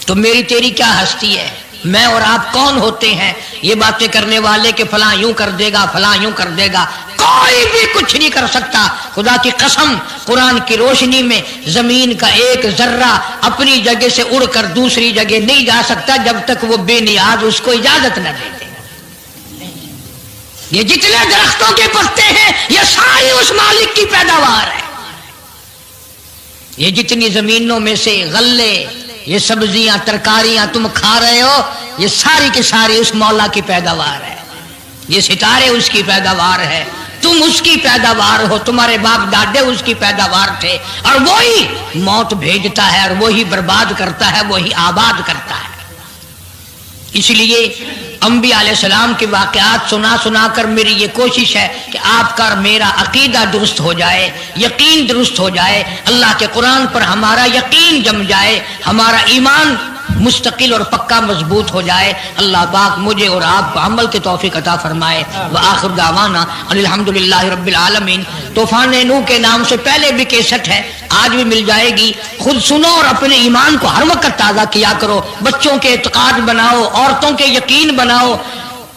तो मेरी तेरी क्या हस्ती है? मैं और आप कौन होते हैं ये बातें करने वाले कि फलां यूं कर देगा, फलां यूं कर देगा? कोई भी कुछ नहीं कर सकता। खुदा की कसम, कुरान की रोशनी में जमीन का एक जर्रा अपनी जगह से उड़कर दूसरी जगह नहीं जा सकता जब तक वो बेनियाज उसको इजाजत न दे दे। ये जितने दरख्तों के पत्ते हैं ये सारी उस मालिक की पैदावार है। ये जितनी जमीनों में से गल्ले, ये सब्जियां, तरकारियां तुम खा रहे हो, ये सारी की सारी उस मौला की पैदावार है। ये सितारे उसकी पैदावार है, तुम उसकी पैदावार हो, तुम्हारे बाप दादे उसकी पैदावार थे। और वही मौत भेजता है और वही बर्बाद करता है, वही आबाद करता है। इसलिए अंबिया अलैहिस्सलाम के वाक़यात सुना सुना कर मेरी ये कोशिश है कि आपका और मेरा अकीदा दुरुस्त हो जाए, यकीन दुरुस्त हो जाए, अल्लाह के कुरान पर हमारा यकीन जम जाए, हमारा ईमान मुस्तकिल और पक्का मजबूत हो जाए। अल्लाह पाक मुझे और आपको अमल की तौफीक अता फरमाए। व आखिर दावाना अल्हम्दुलिल्लाहि रब्बिल आलमीन। तूफान नूह के नाम से पहले भी केसट है, आज भी मिल जाएगी। खुद सुनो और अपने ईमान को हर वक्त ताज़ा किया करो। बच्चों के एतकाद बनाओ, औरतों के यकीन बनाओ।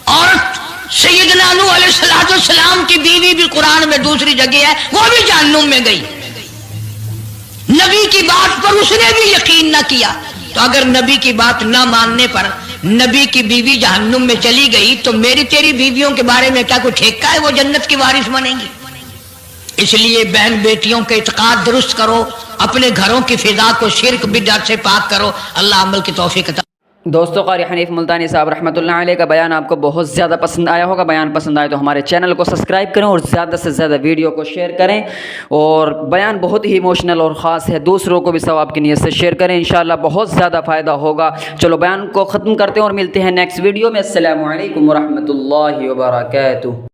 औरत सैयदना नूह अलैहिस्सलाम की बीवी भी कुरान में दूसरी जगह है, वो भी जहन्नुम में गई। नबी की बात पर उसने भी यकीन न किया, तो अगर नबी की बात न मानने पर नबी की बीवी जहन्नुम में चली गई तो मेरी तेरी बीवियों के बारे में क्या कोई ठेका है वो जन्नत की वारिस बनेंगी? इसलिए बहन बेटियों के इत्काद दुरुस्त करो, अपने घरों की फिजा को शिर्क बिदअत से पाक करो। अल्लाह अमल की तौफीक अता। दोस्तों, क़ारी हनीफ मुल्तानी साहब रहमतुल्लाह अलैह का बयान आपको बहुत ज़्यादा पसंद आया होगा। बयान पसंद आए तो हमारे चैनल को सब्सक्राइब करें और ज़्यादा से ज़्यादा वीडियो को शेयर करें। और बयान बहुत ही इमोशनल और ख़ास है, दूसरों को भी सवाब की नीयत से शेयर करें, इंशाअल्लाह बहुत ज़्यादा फ़ायदा होगा। चलो बयान को ख़त्म करते हैं और मिलते हैं नेक्स्ट वीडियो में। अस्सलामु अलैकुम व रहमतुल्लाहि व बरकातुहू।